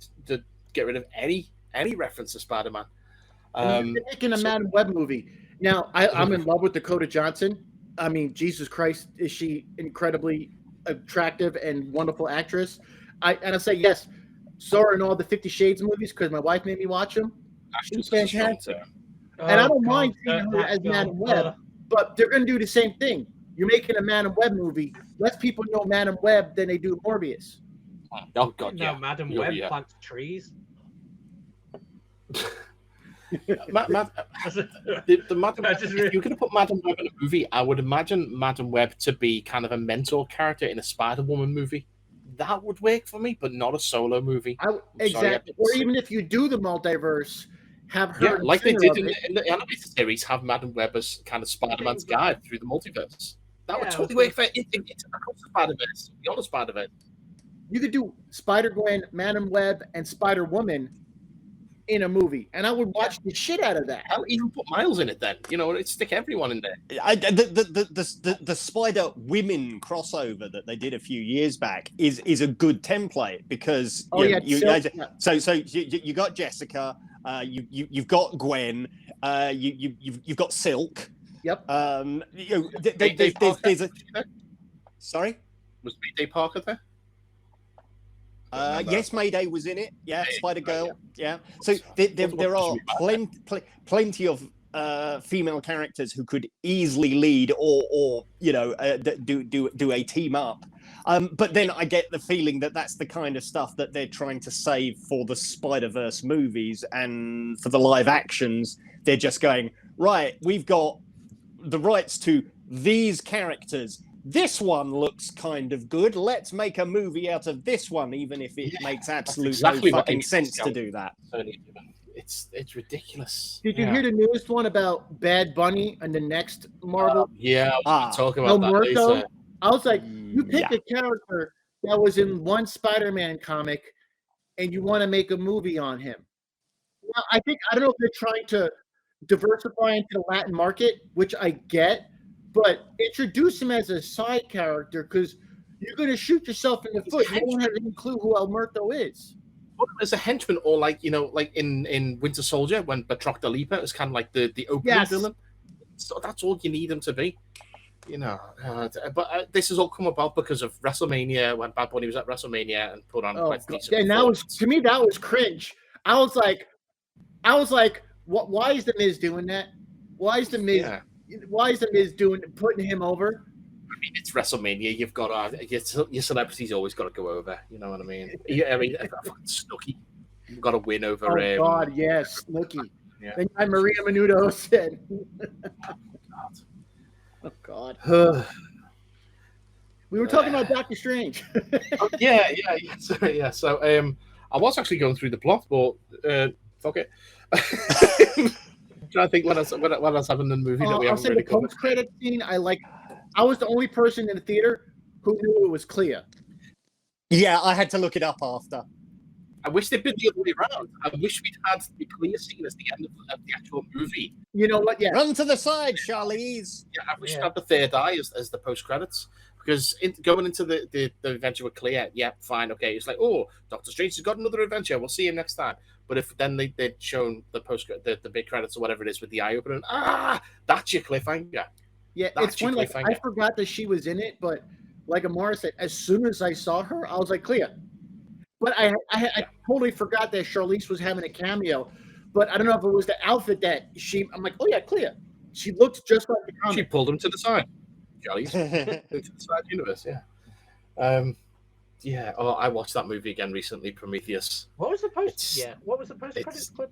get rid of any reference to Spider-Man. They're making a Madam Web movie. Now, I'm in love with Dakota Johnson. I mean, Jesus Christ, is she incredibly attractive and wonderful actress. I say yes. Saw her in all the 50 Shades movies because my wife made me watch them. She's fantastic. And I don't mind seeing her as Madam Web, but they're going to do the same thing. You're making a Madam Web movie. Less people know Madam Web than they do Morbius. Oh, God, yeah. No, Madam Web plants trees. If you're going to put Madam Web in a movie, I would imagine Madam Web to be kind of a mentor character in a Spider-Woman movie. That would work for me, but not a solo movie. Exactly. Or even if you do the multiverse, have her. Yeah, like they did in the animated series, have Madam Web as kind of Spider-Man's guide through the multiverse. That would totally work for Spider-Verse. Beyond Spider-Verse. You could do Spider-Gwen, Madam Web, and Spider-Woman in a movie, and I would watch the shit out of that. I'll even put Miles in it then. You know, stick everyone in there. The Spider-Women crossover that they did a few years back is a good template because you got Jessica, you've got Gwen, you've got Silk. Yep. There's a. Sorry, was Mayday Parker there? Yes, Mayday was in it. Yeah, Spider Girl. Yeah. So there are plenty of female characters who could easily lead or do a team up. But then I get the feeling that that's the kind of stuff that they're trying to save for the Spider-Verse movies, and for the live actions, they're just going, right, we've got the rights to these characters. This one looks kind of good. Let's make a movie out of this one, even if it makes absolute no fucking sense to do that. It's ridiculous. Did you hear the newest one about Bad Bunny and the next Marvel? We'll talk about that later. I was like, you pick a character that was in one Spider-Man comic, and you want to make a movie on him. Well, I don't know if they're trying to diversify into the Latin market, which I get, but introduce him as a side character because you're going to shoot yourself in the foot. No one has any clue who Alberto is. As a henchman, or like in Winter Soldier when Batroc Lipa is kind of like the opening villain. So that's all you need him to be. But this has all come about because of WrestleMania, when Bad Bunny was at WrestleMania and put on quite a decent. And that was, to me, that was cringe. I was like, what? Why is the Miz doing that? Why is the Miz? Yeah. Why is the Miz putting him over? I mean, it's WrestleMania. You've got your celebrity's always got to go over. You know what I mean? Yeah, I mean, Snooki, you've got to win over. Oh God, yes, Snooki. Yeah. Then Maria Menounos said. Oh God. We were talking about Doctor Strange. Yeah. Sorry, yeah. So I was actually going through the plot, but fuck it. I'm trying to think what else happened in the movie that we haven't really covered. The post-credit scene, I was the only person in the theater who knew it was Clea. Yeah, I had to look it up after. I wish they'd been the other way around. I wish we'd had the Clea scene as the end of the actual movie. You know what? Yeah. Run to the side, Charlize. Yeah, I wish we'd had the third eye as the post-credits. Because going into the adventure with Clea, yeah, fine, okay. It's like, oh, Doctor Strange has got another adventure. We'll see him next time. But if then they'd shown the big credits or whatever it is with the eye opening, that's your cliffhanger. Yeah, it's funny. Like, I forgot that she was in it, but like Amara said, as soon as I saw her, I was like, Clea. But I totally forgot that Charlize was having a cameo. But I don't know if it was the outfit that I'm like, oh yeah, Clea. She looked just like the comic. She pulled him to the side. Charlize into the side universe, yeah. Yeah. Oh, I watched that movie again recently, Prometheus. What was the post? What was the post credits clip?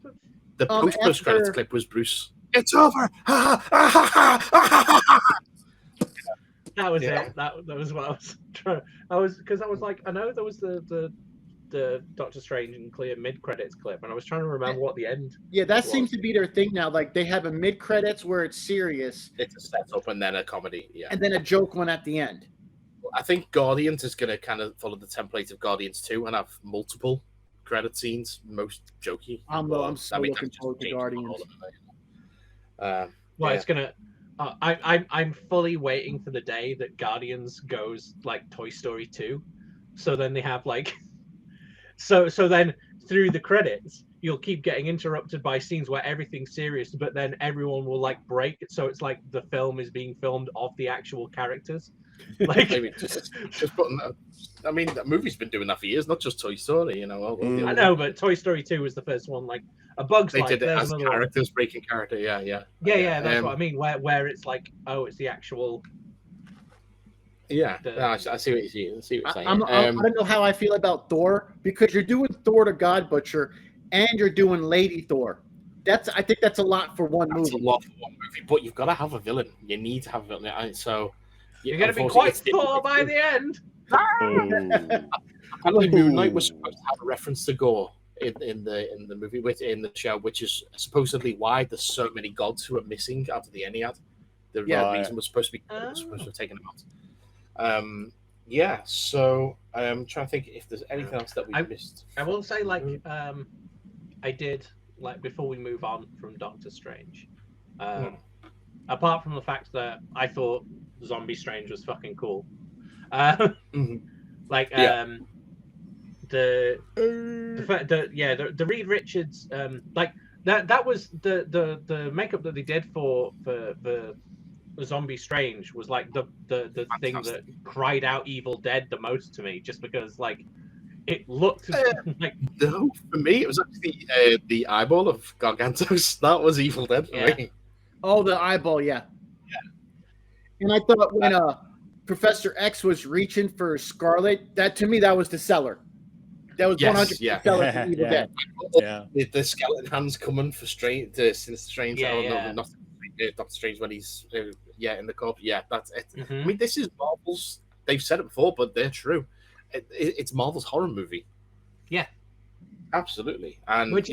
The post credits clip was Bruce. It's over. That was it. That was what I was trying. I was like, I know there was the Doctor Strange and Clea mid credits clip, and I was trying to remember what the end. Yeah, that seems to be their thing now. Like they have a mid credits where it's serious. It's a setup and then a comedy. Yeah, and then a joke one at the end. I think Guardians is going to kind of follow the template of Guardians 2 and have multiple credit scenes, most jokey. I'm so looking forward to Guardians. It's gonna. I'm fully waiting for the day that Guardians goes like Toy Story 2. So then they have like, so then through the credits you'll keep getting interrupted by scenes where everything's serious, but then everyone will like break. So it's like the film is being filmed off the actual characters. Like, I mean, just putting that. I mean, that movie's been doing that for years, not just Toy Story. You know. I know, but Toy Story 2 was the first one. Like A Bug's Life. They did it as characters breaking character. Yeah. That's what I mean. Where it's like, oh, it's the actual. Yeah, I see what you're saying. I don't know how I feel about Thor, because you're doing Thor the God Butcher and you're doing Lady Thor. I think that's a lot for one movie. That's a lot for one movie, but you've got to have a villain. You need to have a villain. So you're going to be quite Thor by the end. Apparently, Moon Knight was supposed to have a reference to Gore in the movie, in the show, which is supposedly why there's so many gods who are missing out of the Ennead. The reason was supposed to have taken them out. So I'm trying to think if there's anything else that we missed. I will say, like, I did, like, before we move on from Doctor Strange, apart from the fact that I thought Zombie Strange was fucking cool, the Reed Richards, like that was the makeup that they did for Zombie Strange was like the thing that cried out Evil Dead the most to me, just because like it looked like. No, for me it was actually the eyeball of Gargantos. That was Evil Dead for me. Oh, the eyeball, yeah. And I thought when Professor X was reaching for Scarlet, that to me that was the seller. That was 100% seller for Evil Dead. Yeah, the skeleton hands coming for Sinister Strange. Doctor Strange when he's in the corp. Yeah, that's it. Mm-hmm. I mean, this is Marvel's. They've said it before, but they're true. It's Marvel's horror movie. Yeah, absolutely. And which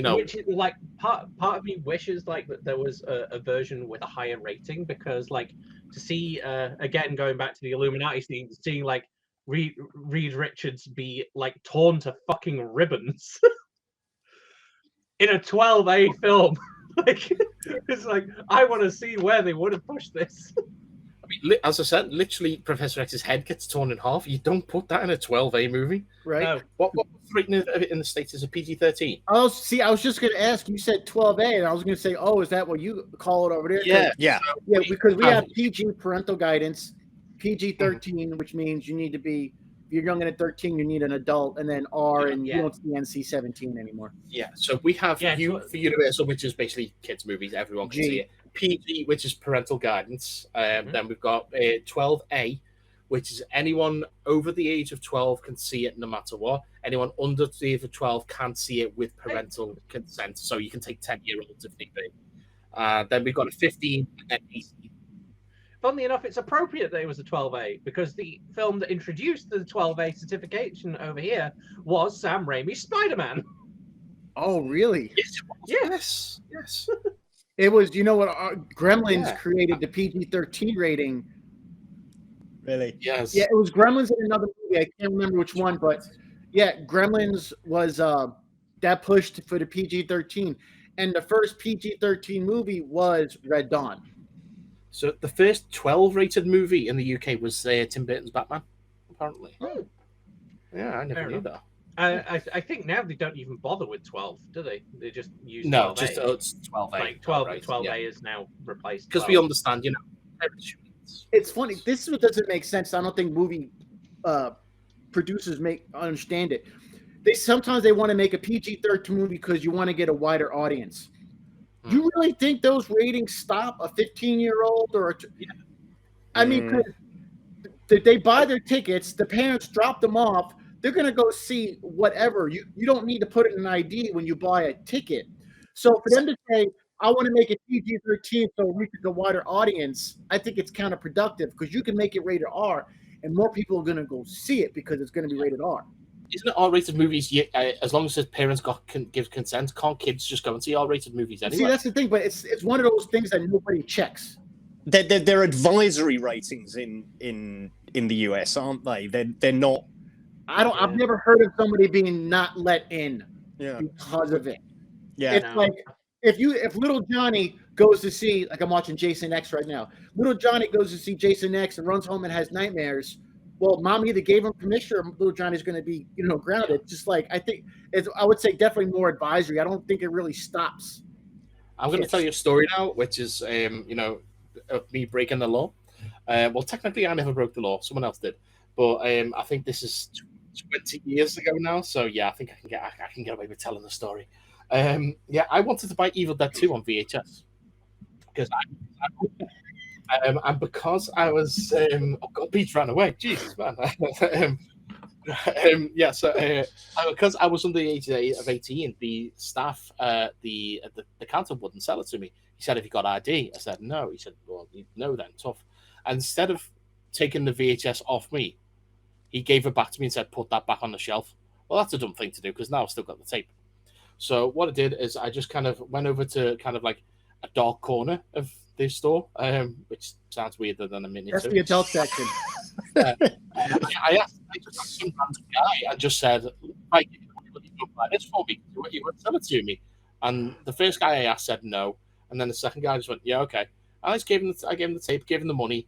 like part of me wishes like that there was a version with a higher rating, because like to see again going back to the Illuminati scene, seeing like Reed Richards be like torn to fucking ribbons. in a 12A film. Like, it's like, I want to see where they would have pushed this. I mean, as I said, literally, Professor X's head gets torn in half. You don't put that in a 12A movie. Right. No. What rating in the States is a PG-13? Oh, see, I was just going to ask. You said 12A, and I was going to say, oh, is that what you call it over there? Yeah. Yeah, because we have PG parental guidance, PG-13, which means you need to be, if you're younger than 13, you need an adult, and then R, and you don't see NC-17 anymore. Yeah, so we have for Universal, which is basically kids' movies, everyone can see it. PG, which is parental guidance. Then we've got 12A, which is anyone over the age of 12 can see it no matter what. Anyone under the age of 12 can't see it with parental consent. So you can take 10-year-olds if need be. Then we've got a 15 and 18. Funnily enough, it's appropriate that it was a 12A because the film that introduced the 12A certification over here was Sam Raimi's Spider-Man. Oh, really? Yes. It was, you know what, Gremlins created the PG-13 rating. Really? Yes. Yeah, it was Gremlins in another movie. I can't remember which one, but yeah, Gremlins was that pushed for the PG-13. And the first PG-13 movie was Red Dawn. So the first 12-rated movie in the UK was Tim Burton's Batman, apparently. Oh. Yeah, I never knew that. I think now they don't even bother with 12, do they? They just use 12A. Just it's 12A. Like 12A is now replaced. Because we understand, It's funny. This doesn't make sense. I don't think movie producers understand it. Sometimes they want to make a PG-13 movie because you want to get a wider audience. You really think those ratings stop a 15-year-old or I mean, they buy their tickets, the parents drop them off, they're going to go see whatever. You don't need to put in an ID when you buy a ticket. So for them to say, I want to make it PG-13 so we can go wider audience, I think it's counterproductive because you can make it rated R and more people are going to go see it because it's going to be rated R. Isn't it R-rated movies? As long as the parents give consent, can't kids just go and see R-rated movies anyway? See, that's the thing, but it's one of those things that nobody checks. They're advisory ratings in the US, aren't they? They're not. I've never heard of somebody being not let in because of it. Yeah, it's like if little Johnny goes to see, like I'm watching Jason X right now. Little Johnny goes to see Jason X and runs home and has nightmares. Well, mom either gave him permission or little Johnny's going to be, grounded. Just like I think I would say definitely more advisory. I don't think it really stops. I'm going to tell you a story now, which is of me breaking the law. Well, technically, I never broke the law; someone else did. But I think this is 20 years ago now, so yeah, I think I can get away with telling the story. I wanted to buy Evil Dead 2 on VHS because and because I was God, Pete ran away. Jesus, man. Because I was under the age of 18, the staff, the counter wouldn't sell it to me. He said, "Have you got ID?" I said, "No." He said, "Well, no, then tough." And instead of taking the VHS off me, he gave it back to me and said, "Put that back on the shelf." Well, that's a dumb thing to do because now I've still got the tape. So what I did is I just kind of went over to kind of like a dark corner of the store, which sounds weirder than a minute. That's the adult section. I asked some random guy and just said, "Mike, you buy this for me? You would sell it to me?" And the first guy I asked said no, and then the second guy just went, "Yeah, okay." I just gave him the tape, gave him the money.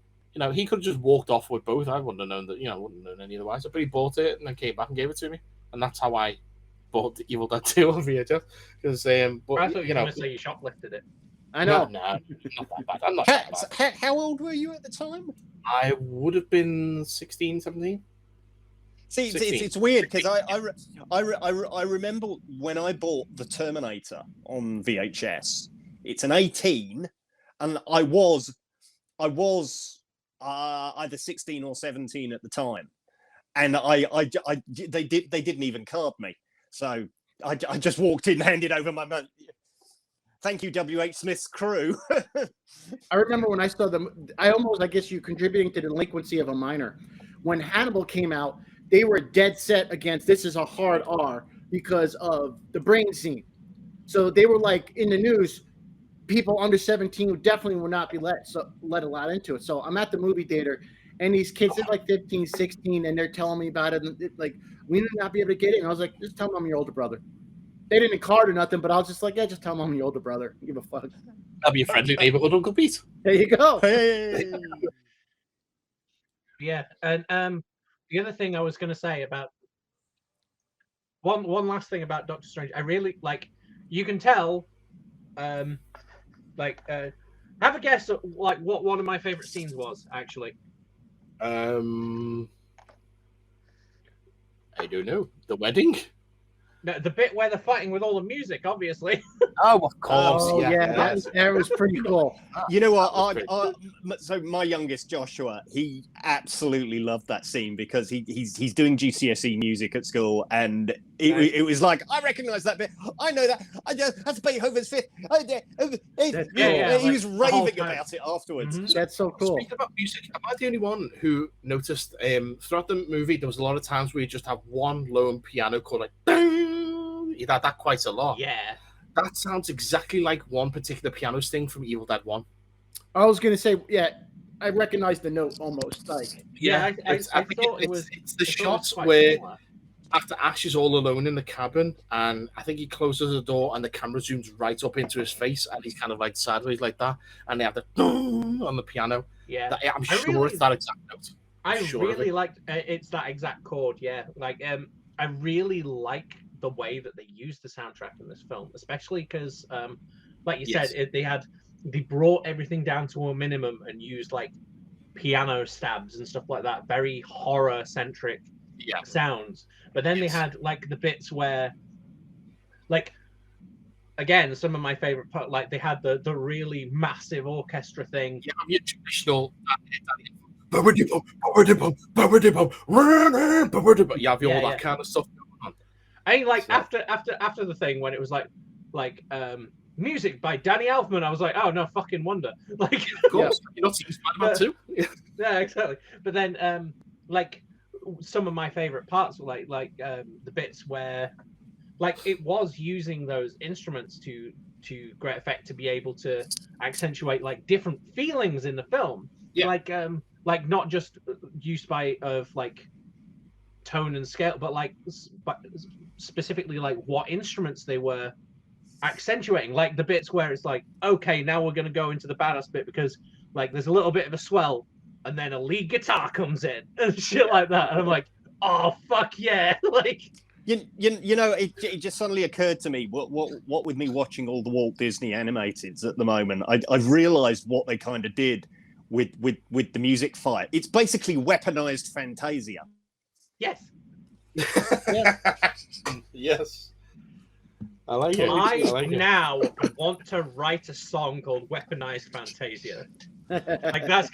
He could have just walked off with both. I wouldn't have known that. I wouldn't have known any otherwise. But he bought it and then came back and gave it to me, and that's how I bought the Evil Dead 2 on VHS. Because I thought you were going to say you shoplifted it. I know. No, not that bad. I'm not that bad. How old were you at the time? I would have been 16, 17. See, it's weird because I remember when I bought the Terminator on VHS. It's an 18, and I was either 16 or 17 at the time, and they didn't even card me, so I just walked in, handed over my money. Thank you, W.H. Smith's crew. I remember when I saw them, I guess you're contributing to the delinquency of a minor. When Hannibal came out, they were dead set against this is a hard R because of the brain scene. So they were like in the news, people under 17 definitely will not be let a lot into it. So I'm at the movie theater and these kids are like 15, 16, and they're telling me about it. And like, we may not be able to get it. And I was like, just tell them I'm your older brother. they didn't card or nothing, but I was just like, yeah, just tell them I'm your older brother. Give a fuck. I'll be a friendly neighborhood Uncle Pete. There you go. Hey. Yeah, and the other thing I was going to say about one last thing about Doctor Strange, I really like. You can tell, have a guess at like what one of my favorite scenes was actually. I don't know. The wedding? No, the bit where they're fighting with all the music, obviously. Oh, of course. Oh yeah, that was pretty cool. You know what? So my youngest Joshua, he absolutely loved that scene because he's doing GCSE music at school, and it was like, I recognise that bit. I know that. That's Beethoven's Fifth. He was raving about it afterwards. Mm-hmm. That's so cool. Speaking about music, am I the only one who noticed throughout the movie there was a lot of times where you just have one lone piano chord like that quite a lot. Yeah. That sounds exactly like one particular piano sting from Evil Dead 1. I was gonna say, yeah, I recognize the note almost. Like, yeah, I thought it was. It's the shots where after Ash is all alone in the cabin, and I think he closes the door, and the camera zooms right up into his face, and he's kind of like sideways like that, and they have the on the piano. Yeah, I'm sure it's that exact note. I really liked it's that exact chord. Yeah, like I really like the way that they used the soundtrack in this film, especially because, like you said, they brought everything down to a minimum and used like piano stabs and stuff like that, very horror centric sounds. But then they had like the bits where, like, again, some of my favorite part, like they had the really massive orchestra thing. Yeah, your traditional. You have all that kind of stuff going on. I mean, like after the thing when it was like music by Danny Elfman, I was like, oh no, fucking wonder. Like, of course, you're not seeing Spider-Man too. Yeah, exactly. But then, like, some of my favorite parts were like the bits where, like, it was using those instruments to great effect to be able to accentuate like different feelings in the film. Yeah. Like not just use of like tone and scale, but specifically like what instruments they were accentuating, like the bits where it's like, okay, now we're going to go into the badass bit because like there's a little bit of a swell and then a lead guitar comes in and shit like that, and I'm like, oh fuck yeah. Like you know, it just suddenly occurred to me what with me watching all the Walt Disney animateds at the moment, I've realized what they kind of did with the music fight. It's basically weaponized Fantasia. Yes. Yes. I like it. I now want to write a song called Weaponized Fantasia. Like that's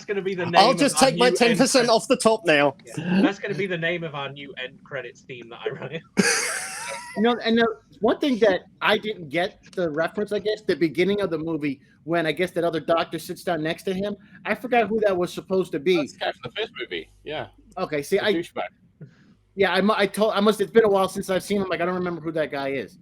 gonna be the name. I'll just take my 10% off the top now. Yeah, that's gonna be the name of our new end credits theme that I write. You know, and one thing that I didn't get the reference, I guess, the beginning of the movie when I guess that other doctor sits down next to him. I forgot who that was supposed to be. That's the guy from the first movie. Yeah. Okay. See, Yeah, I must. It's been a while since I've seen him. Like, I don't remember who that guy is.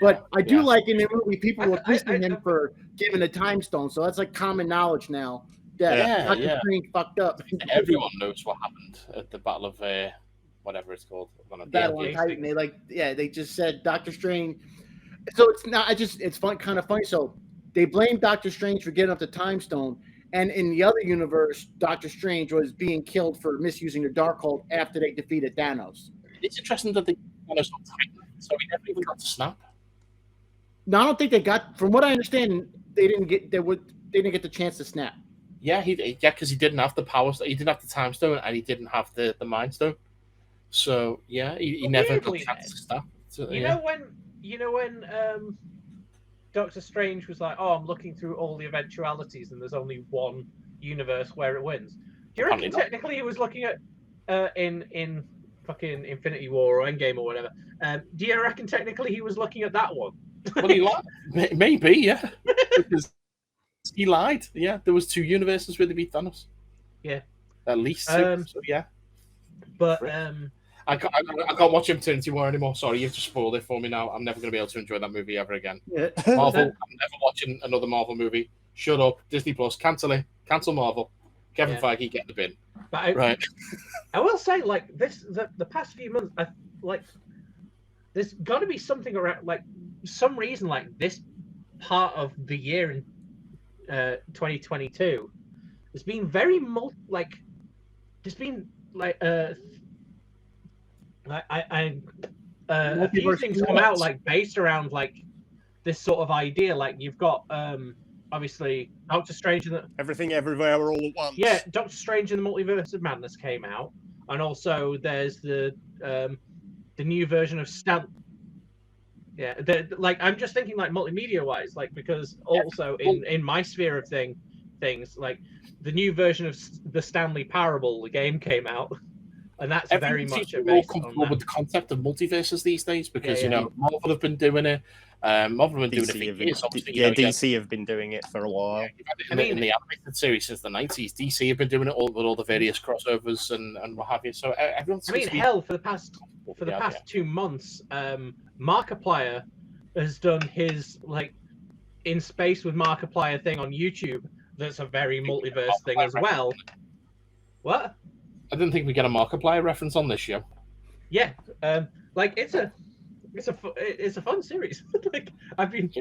But I do like in the movie people were quizzing him for giving a time stone. So that's like common knowledge now. That Dr. Strange fucked up. Everyone knows what happened at the Battle of whatever it's called. Battle on Titan. They just said Dr. Strange. So it's not. It's fun, kind of funny. So they blame Dr. Strange for getting up the time stone. And in the other universe, Doctor Strange was being killed for misusing the Darkhold after they defeated Thanos. It's interesting that they Thanos on Titan, so he never even got to snap. No, I don't think they got. From what I understand, they didn't get the chance to snap. Yeah, because he didn't have the power. He didn't have the time stone, and he didn't have the mind stone. So yeah, he never got the chance to snap. So, you know when Doctor Strange was like, "Oh, I'm looking through all the eventualities, and there's only one universe where it wins." Do you reckon technically he was looking at in fucking Infinity War or Endgame or whatever? Do you reckon technically he was looking at that one? Well, he lied. Maybe, yeah. Because he lied. Yeah, there was 2 universes where they beat Thanos. Yeah, at least 2. So yeah. But I can't watch Infinity War anymore. Sorry, you've just spoiled it for me now. I'm never going to be able to enjoy that movie ever again. Yeah. Marvel, I'm never watching another Marvel movie. Shut up. Disney Plus, cancel it. Cancel Marvel. Kevin Feige, get the bin. But I will say, like, the past few months, there's got to be something around, like some reason, like this part of the year in 2022 has been very there's been like a few things come out like based around like this sort of idea. Like you've got obviously Doctor Strange and Everything Everywhere All at Once. Yeah, Doctor Strange and the Multiverse of Madness came out, and also there's the new version of Stan. Yeah, like I'm just thinking like multimedia wise, like because also in my sphere of things like the new version of the Stanley Parable, the game came out, and that's very much based on that. With the concept of multiverses these days, because you know Marvel have been doing it. Marvel have been doing it for years. DC have been doing it for a while. In the animated series since the 90s, DC have been doing it with all the various crossovers and what have you. So everyone's. Hell, for the past 2 months, Markiplier has done his like in space with Markiplier thing on YouTube. That's a very multiverse thing as well. What? I didn't think we get a Markiplier reference on this show. Yeah, like it's a fun series. Like I've been.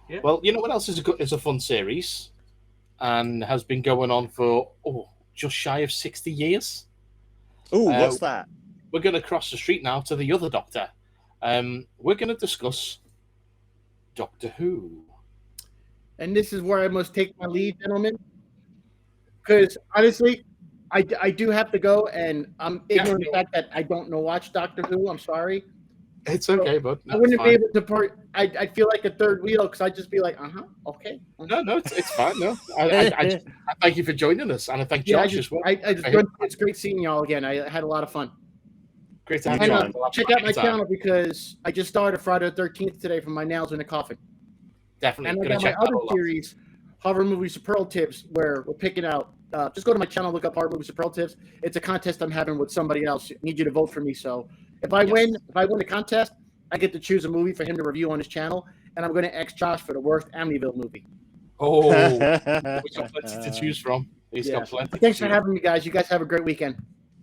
Yeah. Well, you know what else is a fun series, and has been going on for just shy of 60 years. Oh, what's that? We're going to cross the street now to the other Doctor. We're going to discuss Doctor Who. And this is where I must take my lead, gentlemen, because honestly, I do have to go, and I'm ignorant of the fact that I don't watch Doctor Who. I'm sorry. It's okay, but I wouldn't be able to part. I feel like a third wheel because I'd just be like, okay. No, it's fine. No, I thank you for joining us, and I thank Josh as well. It's great seeing y'all again. I had a lot of fun. Great to have you on. Check out my channel because I just started Friday the 13th today from my nails in a coffin. Definitely. And I got my other series, Horror Movie Superlatives, where we're picking out. Just go to my channel, look up Horror Movie Superlatives. It's a contest I'm having with somebody else. I need you to vote for me. So if I win the contest, I get to choose a movie for him to review on his channel, and I'm going to ex Josh for the worst Amityville movie. Oh, we've got plenty to choose from. He's got plenty. Thanks for having me, guys. You guys have a great weekend.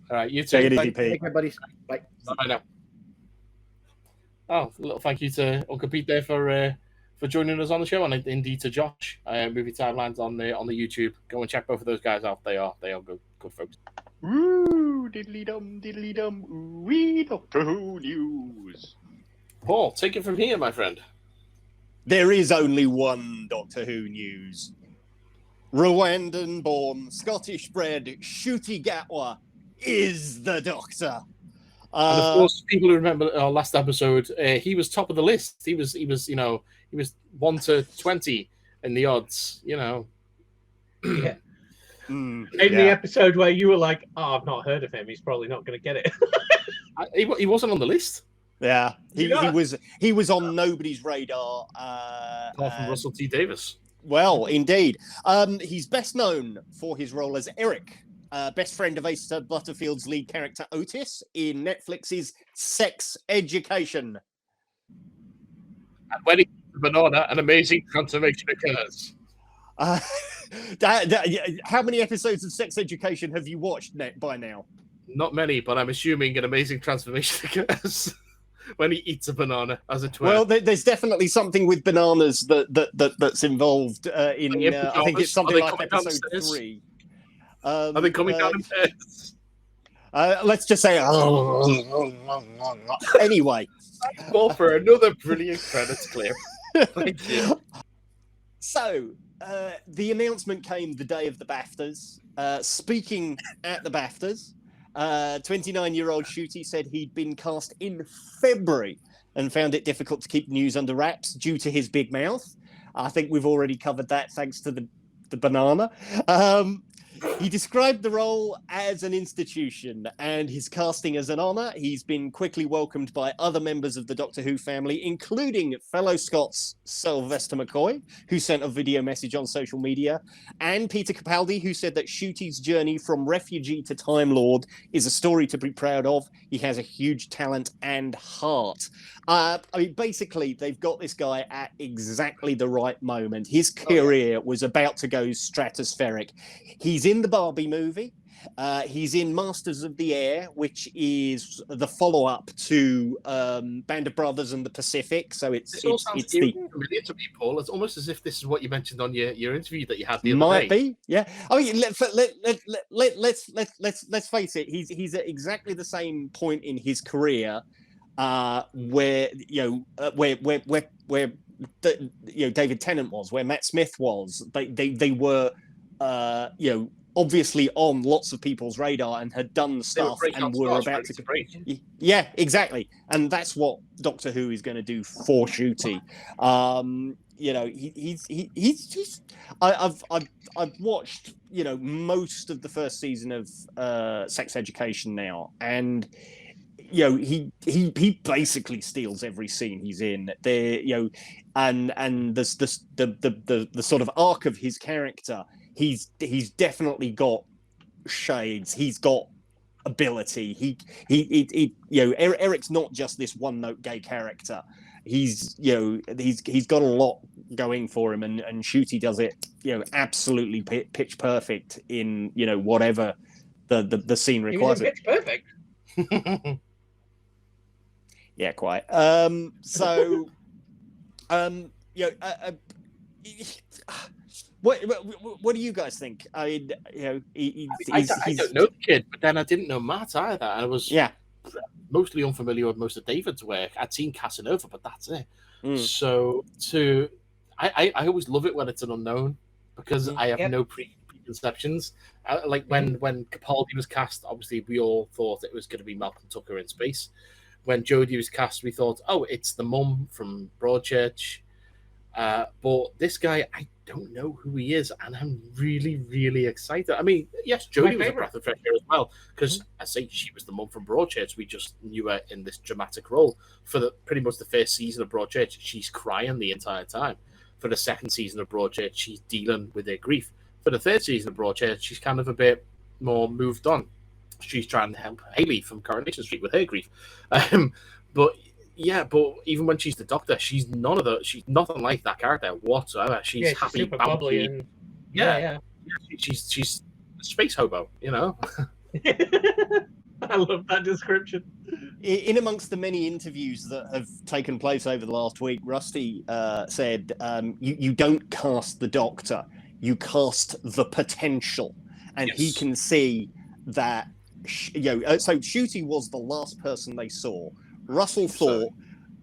All right, you too. Take it easy, Pete. Take care, buddies. Bye. Bye now. Oh, a little thank you to Uncle Pete there for joining us on the show, and indeed to Josh. Movie Timelines on the YouTube. Go and check both of those guys out. They are good folks. Woo, diddly dum, ooh, Doctor Who news. Paul, take it from here, my friend. There is only one Doctor Who news. Rwandan-born, Scottish-bred Ncuti Gatwa is the Doctor. And of course, people who remember our last episode, he was top of the list. He was 1 to 20 in the odds. Yeah. The episode where you were like, "Oh, I've not heard of him. He's probably not going to get it." He wasn't on the list. Yeah, he was on nobody's radar. Apart from Russell T Davies. Well, indeed. He's best known for his role as Eric, best friend of Asa Butterfield's lead character Otis in Netflix's Sex Education. And when he eats a banana, an amazing transformation occurs. How many episodes of Sex Education have you watched by now? Not many, but I'm assuming an amazing transformation occurs when he eats a banana as a twin. Well, there's definitely something with bananas that's involved in. I think it's something like episode 3. Are they coming down in pairs? Let's just say. Anyway. Well, for another brilliant credits clip. Thank you. So, the announcement came the day of the BAFTAs. Speaking at the BAFTAs, 29-year-old Ncuti said he'd been cast in February and found it difficult to keep news under wraps due to his big mouth. I think we've already covered that thanks to the banana. He described the role as an institution and his casting as an honour. He's been quickly welcomed by other members of the Doctor Who family, including fellow Scots Sylvester McCoy, who sent a video message on social media, and Peter Capaldi, who said that Ncuti's journey from refugee to Time Lord is a story to be proud of. He has a huge talent and heart. Basically, they've got this guy at exactly the right moment. His career was about to go stratospheric. He's in the Barbie movie. He's in Masters of the Air, which is the follow-up to Band of Brothers and the Pacific. So This all sounds familiar to me, Paul. It's almost as if this is what you mentioned on your interview that you had the other might day. be, yeah. I mean, let's face it. He's at exactly the same point in his career where David Tennant was, where Matt Smith was. They were obviously on lots of people's radar and had done stuff and were about to break. Yeah, exactly. And that's what Doctor Who is going to do for Ncuti. I've watched most of the first season of Sex Education now, and he basically steals every scene he's in there, and the sort of arc of his character. He's definitely got shades. He's got ability. Eric's not just this one-note gay character. He's got a lot going for him, and Ncuti does it absolutely pitch perfect in whatever the scene requires. Pitch perfect. Yeah, quite. What do you guys think? I mean, I don't know the kid, but then I didn't know Matt either. I was mostly unfamiliar with most of David's work. I'd seen Casanova, but that's it. So I always love it when it's an unknown because I have no preconceptions. Like when Capaldi was cast, obviously we all thought it was going to be Malcolm Tucker in space. When Jodie was cast, we thought, oh, it's the mum from Broadchurch. But this guy, I don't know who he is, and I'm really, really excited. I mean, yes, Jodie was a breath of fresh air as well, because I say she was the mum from Broadchurch. We just knew her in this dramatic role. For pretty much the first season of Broadchurch, she's crying the entire time. For the second season of Broadchurch, she's dealing with her grief. For the third season of Broadchurch, she's kind of a bit more moved on. She's trying to help Hayley from Coronation Street with her grief. But even when she's the Doctor, she's nothing like that character whatsoever. She's happy, super bubbly. And... She's a space hobo, I love that description. In amongst the many interviews that have taken place over the last week, Rusty said, "You don't cast the Doctor, you cast the potential," and he can see that. So Ncuti was the last person they saw. Russell thought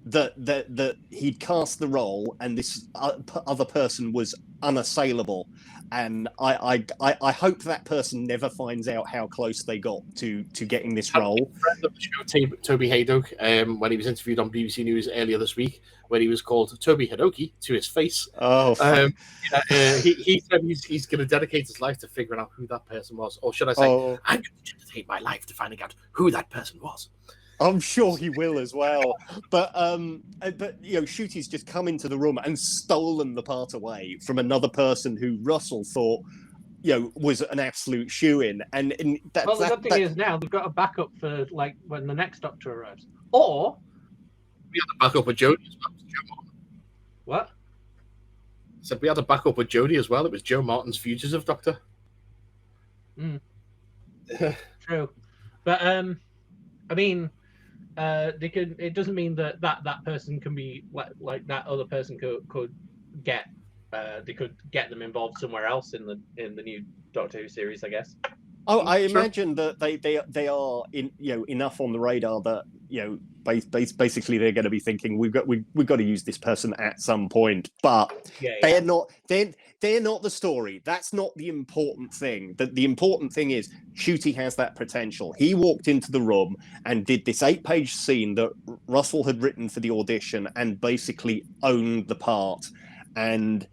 that he'd cast the role, and this other person was unassailable. And I hope that person never finds out how close they got to getting this role. Friend of the show, Toby Haydock, when he was interviewed on BBC News earlier this week, when he was called Toby Hadoke to his face. Oh, he said he's going to dedicate his life to figuring out who that person was, or should I say, I'm going to dedicate my life to finding out who that person was. I'm sure he will as well, but Ncuti's just come into the room and stolen the part away from another person who Russell thought, was an absolute shoo-in. And the good thing is now they've got a backup for like when the next Doctor arrives, or we had a backup with Jodie as well. What? Said we had a backup with Jodie as well. It was Joe Martin's Fugitive Doctor. True, but I mean. They could. It doesn't mean that person can be like that other person could get. They could get them involved somewhere else in the new Doctor Who series, I guess. Oh, I imagine that they are enough on the radar that basically they're going to be thinking we've got to use this person at some point, but they're not the story. That's not the important thing. The important thing is Ncuti has that potential. He walked into the room and did this 8-page scene that Russell had written for the audition and basically owned the part. And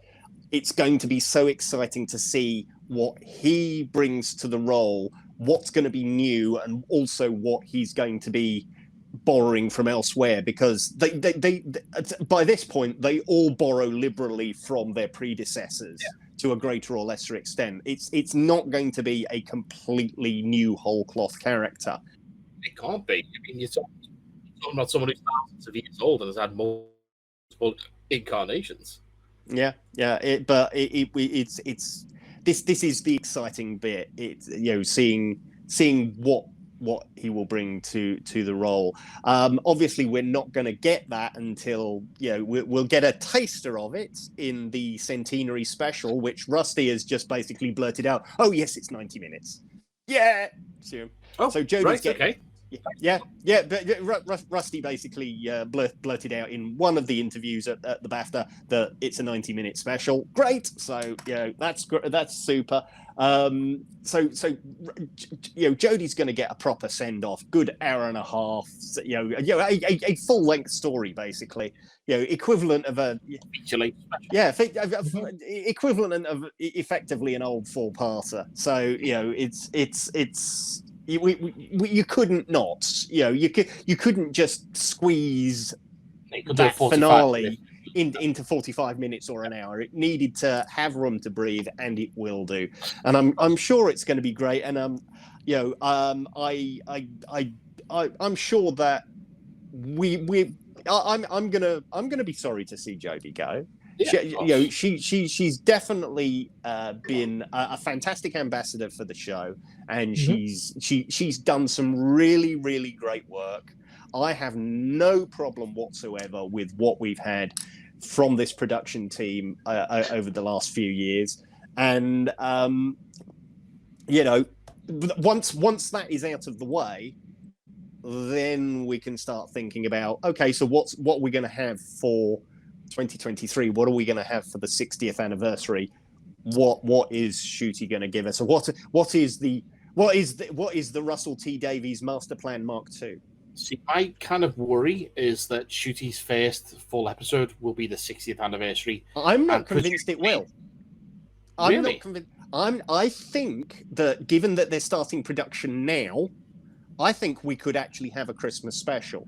it's going to be so exciting to see what he brings to the role, what's going to be new, and also what he's going to be borrowing from elsewhere, because they by this point they all borrow liberally from their predecessors to a greater or lesser extent. It's not going to be a completely new whole cloth character. It can't be. I mean, you're talking about someone who's thousands of years old and has had multiple incarnations. It's this is the exciting bit. It's seeing what he will bring to the role. Obviously, we're not going to get that until we'll get a taster of it in the centenary special, which Rusty has just basically blurted out. Oh yes, it's 90 minutes. Yeah. So Jodie's okay. Yeah, but Rusty basically blurted out in one of the interviews at the BAFTA that it's a 90-minute special. Great, so that's super. Jodie's going to get a proper send-off, good hour and a half. A full-length story basically. Equivalent of a equivalent of effectively an old four-parter. So it's. You couldn't not, you couldn't just squeeze that finale into 45 minutes or an hour. It needed to have room to breathe, and it will do. And I'm sure it's going to be great. And I'm sure that I'm gonna be sorry to see Jodie go. Yeah, she's definitely been a fantastic ambassador for the show, and she's done some really, really great work. I have no problem whatsoever with what we've had from this production team over the last few years, and once that is out of the way, then we can start thinking about, okay, so what we're going to have for 2023. What are we going to have for the 60th anniversary? What is Shooty going to give us? What is the Russell T Davies Master Plan Mark II? See, my kind of worry is that Shooty's first full episode will be the 60th anniversary. I'm not convinced it will. I'm not convinced. I think that given that they're starting production now, I think we could actually have a Christmas special.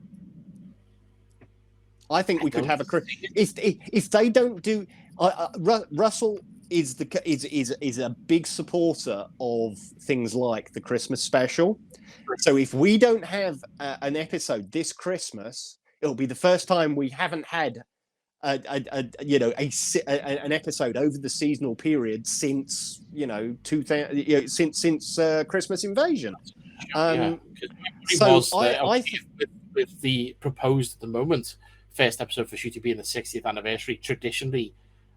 I think we could have if they don't do. Russell is a big supporter of things like the Christmas special. So if we don't have an episode this Christmas, it'll be the first time we haven't had an episode over the seasonal period since 2000 since Christmas Invasion. With the proposed at the moment first episode for Shooty being the 60th anniversary, traditionally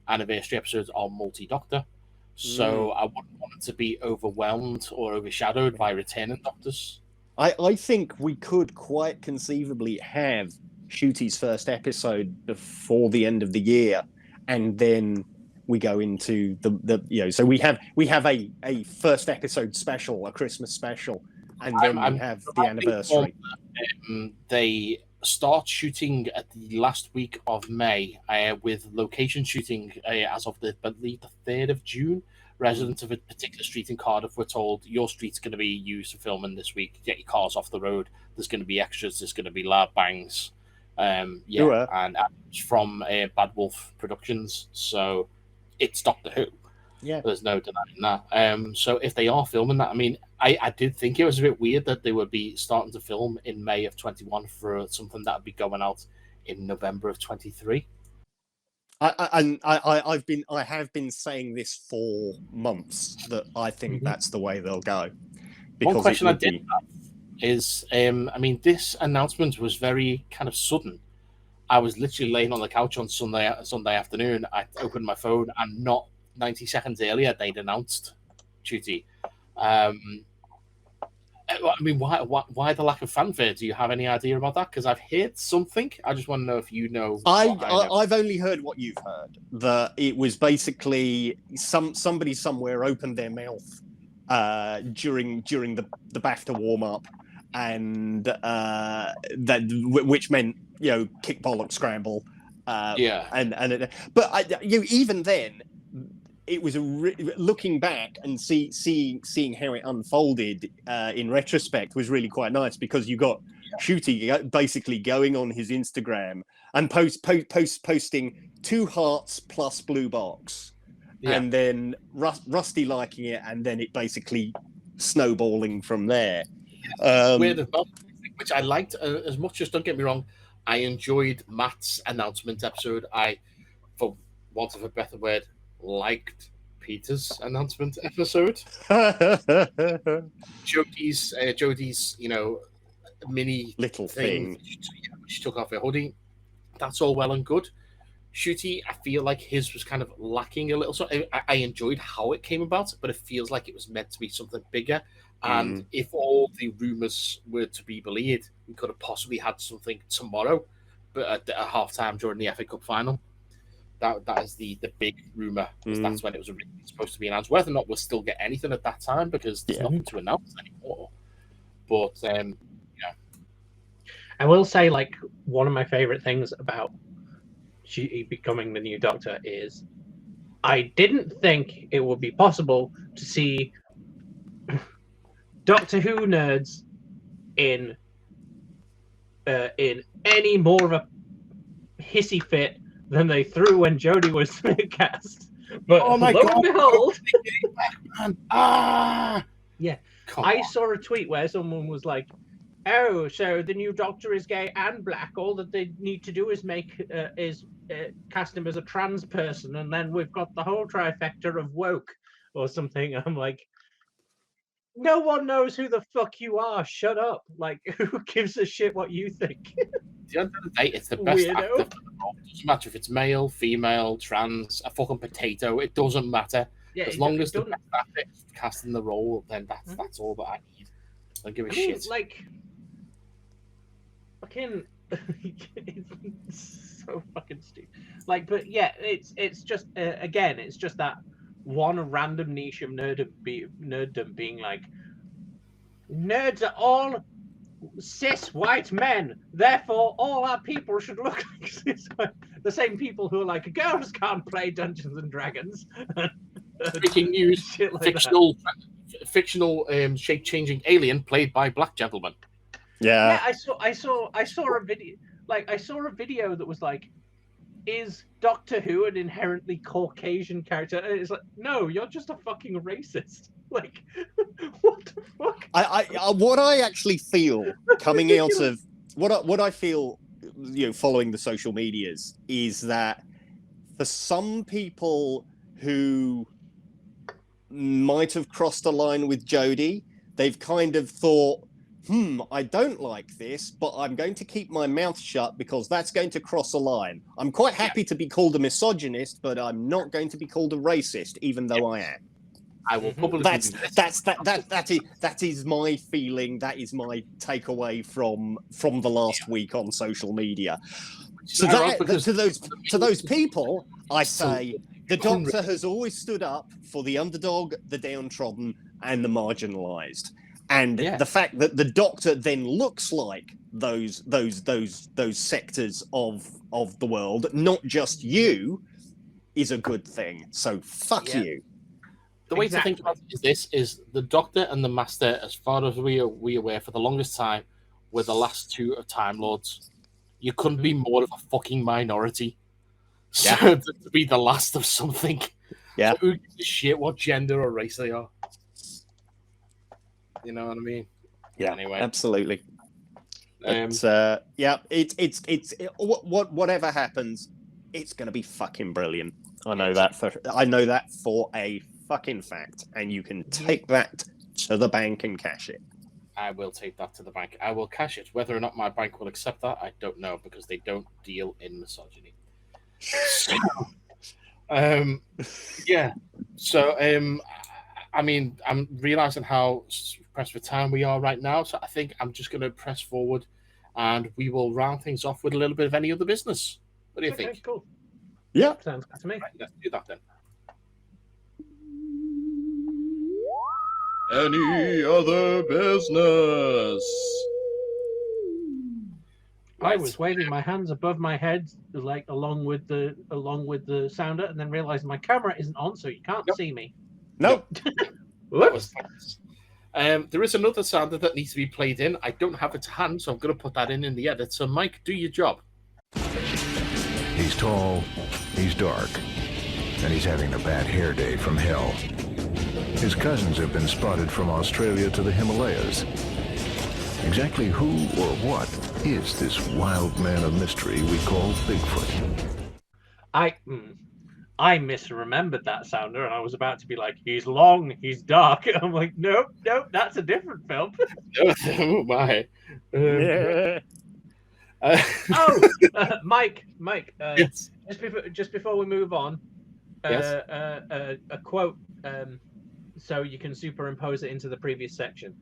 anniversary episodes are multi-doctor, so I wouldn't want it to be overwhelmed or overshadowed by returning doctors. I think we could quite conceivably have Shooty's first episode before the end of the year, and then we go into so we have a first episode special, a Christmas special, and then we have the anniversary. They start shooting at the last week of May, with location shooting as of I believe the 3rd of June. Residents of a particular street in Cardiff were told, your street's going to be used for filming this week. Get your cars off the road. There's going to be extras. There's going to be loud bangs. And it's from Bad Wolf Productions. So it's Doctor Who. Yeah, there's no denying that. So if they are filming that, I mean, I did think it was a bit weird that they would be starting to film in May of 21 for something that would be going out in November of 23. I have been saying this for months that I think that's the way they'll go. One question I did have is, I mean, this announcement was very kind of sudden. I was literally laying on the couch on Sunday afternoon. I opened my phone, and not 90 seconds earlier, they'd announced Shooty. I mean, why the lack of fanfare? Do you have any idea about that? Because I've heard something. I just want to know if you know. I've only heard what you've heard. That it was basically somebody somewhere opened their mouth during the BAFTA warm up, and which meant kick bollock scramble. Even then, it was looking back and seeing how it unfolded in retrospect was really quite nice, because you got Shooty basically going on his Instagram and posting 2 hearts plus blue box, and then Rusty liking it, and then it basically snowballing from there. Weird as well, which I liked as much as, don't get me wrong, I enjoyed Matt's announcement episode. I, for want of a better word, liked Peter's announcement episode. Jodie's, mini little thing. She took off her hoodie. That's all well and good. Shooty, I feel like his was kind of lacking a little. So I enjoyed how it came about, but it feels like it was meant to be something bigger. And if all the rumors were to be believed, we could have possibly had something tomorrow, but at halftime during the FA Cup final. That is the big rumor. That's when it was originally supposed to be announced. Whether or not we'll still get anything at that time, because there's nothing to announce anymore. But I will say, like, one of my favorite things about she becoming the new Doctor is I didn't think it would be possible to see Doctor Who nerds in any more of a hissy fit than they threw when Jodie was cast. But lo and behold, yeah, I saw a tweet where someone was like, "Oh, so the new Doctor is gay and black. All that they need to do is cast him as a trans person, and then we've got the whole trifecta of woke or something." I'm like, no one knows who the fuck you are. Shut up. Like, who gives a shit what you think? At the end of the day, it's the best actor for the role. It doesn't matter if it's male, female, trans, a fucking potato. It doesn't matter. Yeah, as long as the best actor is casting the role, then that's all that I need. I don't give a shit. Like, fucking, it's so fucking stupid. Like, but yeah, it's just again, it's just that one random niche of nerddom being like, nerds are all cis white men, therefore all our people should look like cis white. The same people who are like, girls can't play Dungeons and Dragons. Breaking news: fictional shape-changing alien played by black gentleman. Yeah, I saw a video. Like, I saw a video that was like, is Doctor Who an inherently Caucasian character? And it's like, no, you're just a fucking racist. Like, what the fuck? What I actually feel coming out of what I feel, following the social medias, is that for some people who might have crossed a line with Jodie, they've kind of thought, I don't like this, but I'm going to keep my mouth shut because that's going to cross a line. I'm quite happy to be called a misogynist, but I'm not going to be called a racist, even though I am. I will publicly. That is my feeling. That is my takeaway from the last week on social media. So to those people, I say the Doctor has always stood up for the underdog, the downtrodden, and the marginalised. And the fact that the Doctor then looks like those sectors of the world, not just you, is a good thing. So fuck you. The way to think about it is the Doctor and the Master, as far as we aware, for the longest time, were the last two of Time Lords. You couldn't be more of a fucking minority. So to be the last of something. Yeah. So who gives a shit what gender or race they are? You know what I mean? Yeah. Anyway, absolutely. It's whatever happens, it's going to be fucking brilliant. I know that for a fucking fact, and you can take that to the bank and cash it. I will take that to the bank. I will cash it. Whether or not my bank will accept that, I don't know, because they don't deal in misogyny. So, yeah. So, I mean, I'm realizing how pressed for time we are right now, so I think I'm just going to press forward, and we will round things off with a little bit of any other business. What do you think? Cool. Yeah, sounds good to me. Right, let's do that then. Any other business? I was waving my hands above my head, like along with the sounder, and then realized my camera isn't on, so you can't see me. Nope. Whoops. There is another sounder that needs to be played in. I don't have it to hand, so I'm going to put that in the edit. So, Mike, do your job. He's tall, he's dark, and he's having a bad hair day from hell. His cousins have been spotted from Australia to the Himalayas. Exactly who or what is this wild man of mystery we call Bigfoot? I misremembered that sounder, and I was about to be like, he's long, he's dark. I'm like, nope, that's a different film. Oh my. Mike, Yes. just before we move on, Yes. a quote, so you can superimpose it into the previous section.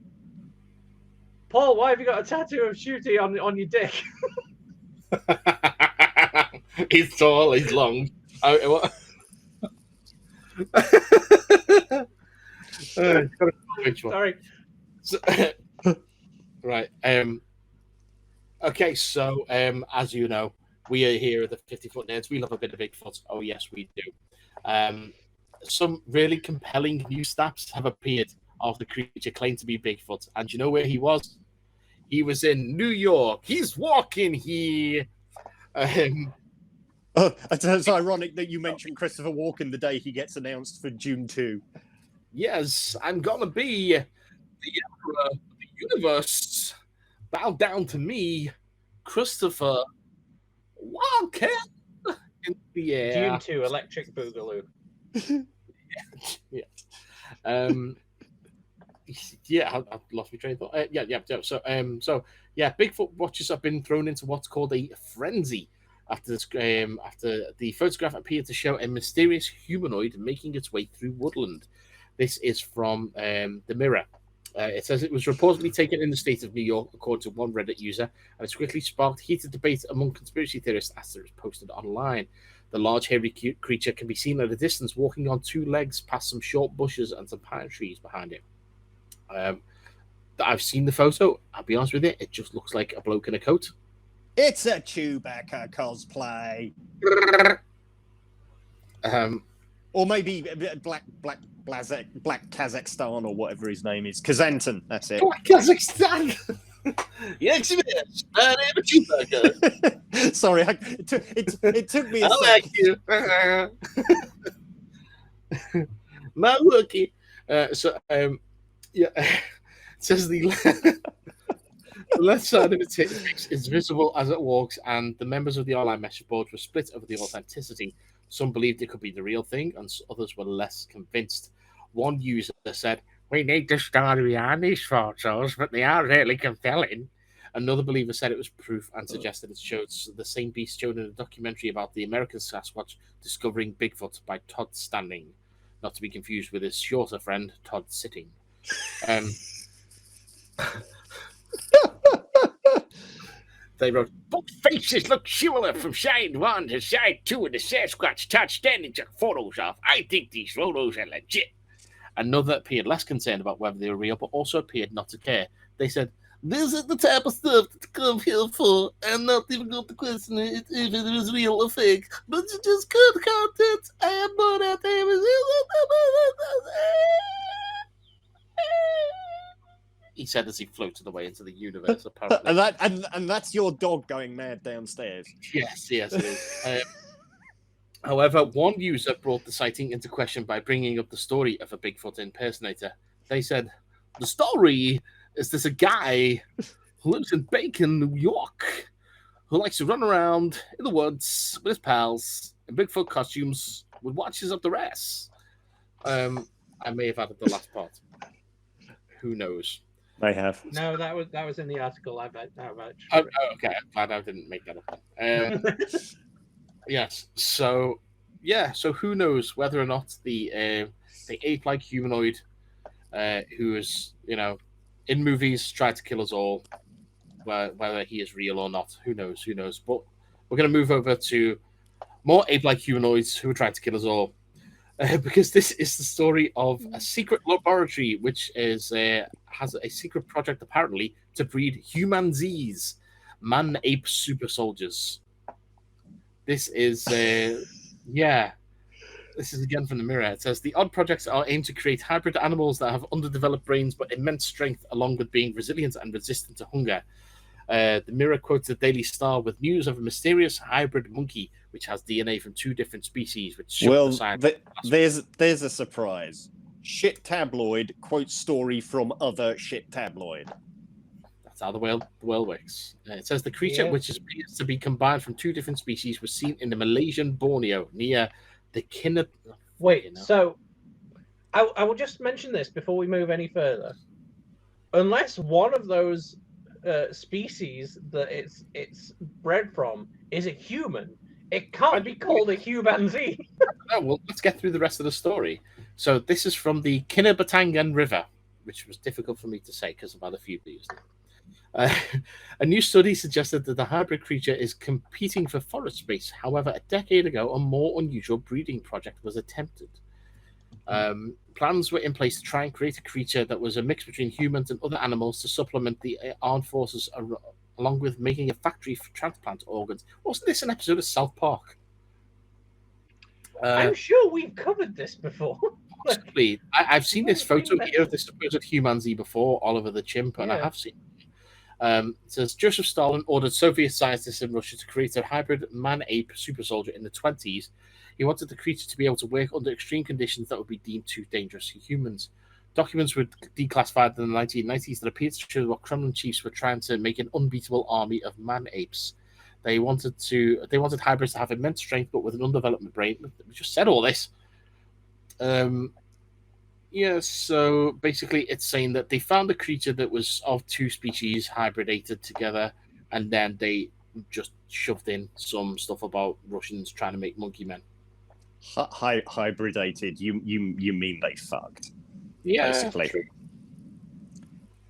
Paul, why have you got a tattoo of Shooty on your dick? He's tall, he's long. What? Sorry. So, right. Okay, so as you know, we are here at the 50-Foot Nerds. We love a bit of Bigfoot. Oh yes, we do. Some really compelling new stats have appeared of the creature claimed to be Bigfoot, and you know where he was? He was in New York. He's walking here. It's ironic that you mentioned Christopher Walken the day he gets announced for June 2. Yes, I'm gonna be the emperor of the universe. Bow down to me, Christopher Walken in the air. June 2, Electric Boogaloo. Yeah. Yeah, I've lost my train of thought. Yeah. So Bigfoot watchers have been thrown into what's called a frenzy after the photograph appeared to show a mysterious humanoid making its way through woodland. This is from the Mirror. It says it was reportedly taken in the state of New York, according to one Reddit user, and it's quickly sparked heated debate among conspiracy theorists after it was posted online. The large, hairy creature can be seen at a distance, walking on two legs past some short bushes and some pine trees behind it. I've seen the photo. I'll be honest with you, it just looks like a bloke in a coat. It's a Chewbacca cosplay. Or maybe Black Kazakhstan or whatever his name is. Kazantan, that's it. Black Kazakhstan! Yes, it is. My name is Chewbacca. Sorry, it took me a I like you. My Wookie. It says the left side of its face is visible as it walks, and the members of the online message board were split over the authenticity. Some believed it could be the real thing, and others were less convinced. One user said, "We need the story behind these photos, but they are really compelling." Another believer said it was proof and suggested it showed the same beast shown in a documentary about the American Sasquatch discovering Bigfoot by Todd Standing, not to be confused with his shorter friend, Todd Sitting. They wrote, both faces look similar from side 1 to side 2 of the Sasquatch Todd Standing took photos of. I think these photos are legit. Another appeared less concerned about whether they were real, but also appeared not to care. They said, "This is the type of stuff to come here for, and not even going to question it if it is real or fake. But it's just good content. I am more out there." He said as he floated away into the universe, apparently. and that's your dog going mad downstairs. Yes, it is. However, one user brought the sighting into question by bringing up the story of a Bigfoot impersonator. They said, "The story is there's a guy who lives in Bacon, New York, who likes to run around in the woods with his pals in Bigfoot costumes with watches up their ass." I may have added the last part. Who knows? They have. No, that was in the article. I bet. Okay, I'm glad I didn't make that up. Yes. So who knows whether or not the ape-like humanoid who is, in movies tried to kill us all, whether he is real or not. Who knows? But we're going to move over to more ape-like humanoids who are trying to kill us all. Because this is the story of a secret laboratory which has a secret project apparently to breed humanzees, man-ape super soldiers. This is this is again from the Mirror. It says the odd projects are aimed to create hybrid animals that have underdeveloped brains but immense strength, along with being resilient and resistant to hunger. The Mirror quotes the Daily Star with news of a mysterious hybrid monkey which has DNA from 2 different species. Which there's a surprise. Shit tabloid quotes story from other shit tabloid. That's how the world works. It says the creature, which appears to be combined from 2 different species, was seen in the Malaysian Borneo near the Kinna. Wait, so I will just mention this before we move any further. Unless one of those species that it's bred from is a human, it can't be called a humanzee. Oh, well, let's get through the rest of the story. So this is from the Kinnabatangan River, which was difficult for me to say because I've had a few beers. A new study suggested that the hybrid creature is competing for forest space. However, a decade ago, a more unusual breeding project was attempted. Plans were in place to try and create a creature that was a mix between humans and other animals to supplement the armed forces, along with making a factory for transplant organs. Wasn't this an episode of South Park? I'm sure we've covered this before. Possibly. I've seen this photo here of this supposed humanzee before, Oliver the Chimp, and I have seen it. It says Joseph Stalin ordered Soviet scientists in Russia to create a hybrid man-ape super soldier in the 1920s. He wanted the creature to be able to work under extreme conditions that would be deemed too dangerous for humans. Documents were declassified in the 1990s that appeared to show what Kremlin chiefs were trying to make an unbeatable army of man-apes. They wanted hybrids to have immense strength, but with an undeveloped brain. We just said all this. So basically it's saying that they found a creature that was of two species hybridated together, and then they just shoved in some stuff about Russians trying to make monkey men. Hybridated? You mean they fucked? Yeah, basically. True.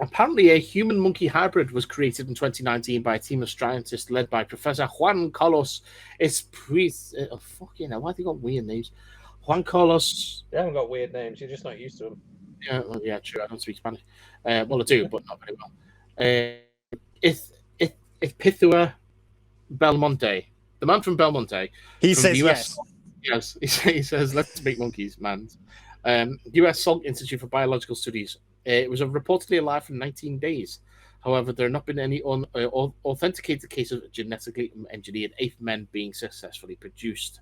Apparently, a human-monkey hybrid was created in 2019 by a team of scientists led by Professor Juan Carlos Espriz. Fucking hell, why have they got weird names? Juan Carlos. They haven't got weird names. You're just not used to them. Yeah, well, yeah, true. I don't speak Spanish. Well, I do, but not very well. Ipithua Belmonte, the man from Belmonte. He from says US, yes. He says, "Let's make monkeys, man." U.S. Salk Institute for Biological Studies. It was reportedly alive for 19 days. However, there have not been any authenticated cases of genetically engineered ape men being successfully produced.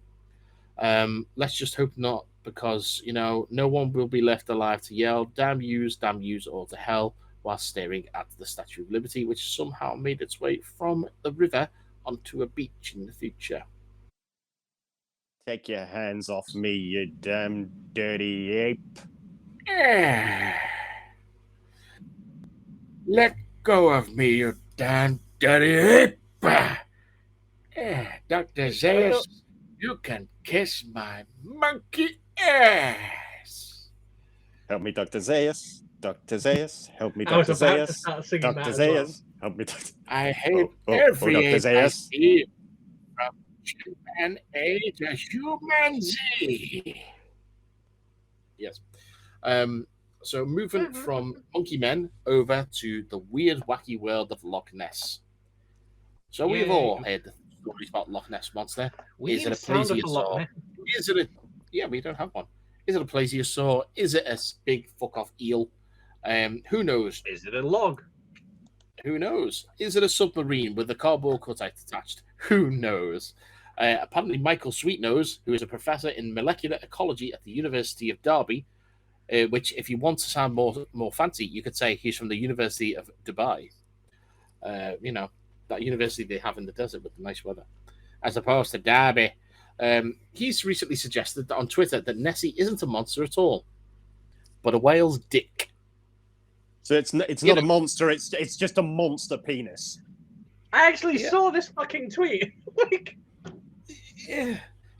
Let's just hope not, because, no one will be left alive to yell, damn yous, all to hell, while staring at the Statue of Liberty, which somehow made its way from the river onto a beach in the future. Take your hands off me, you damn dirty ape. Let go of me, you damn dirty ape. Dr. Zayas, you can kiss my monkey ass. Help me, Dr. Zayas. Dr. Zayas, help me, Dr. Zayas. Dr. Zayas, help me, Dr. I hate every Dr. ape I Zayas. see, from human-A to human-Z. Yes. So moving from monkey men over to the weird, wacky world of Loch Ness. So we've all heard the stories about Loch Ness Monster. Is it a plesiosaur? Is it a... Yeah, we don't have one. Is it a plesiosaur? Is it a big fuck-off eel? Who knows? Is it a log? Who knows? Is it a submarine with a cardboard cutout attached? Who knows? Apparently, Michael Sweetnose, who is a professor in molecular ecology at the University of Derby, which, if you want to sound more fancy, you could say he's from the University of Dubai. That university they have in the desert with the nice weather, as opposed to Derby. He's recently suggested that on Twitter that Nessie isn't a monster at all, but a whale's dick. So it's not a monster. It's just a monster penis. I actually saw this fucking tweet.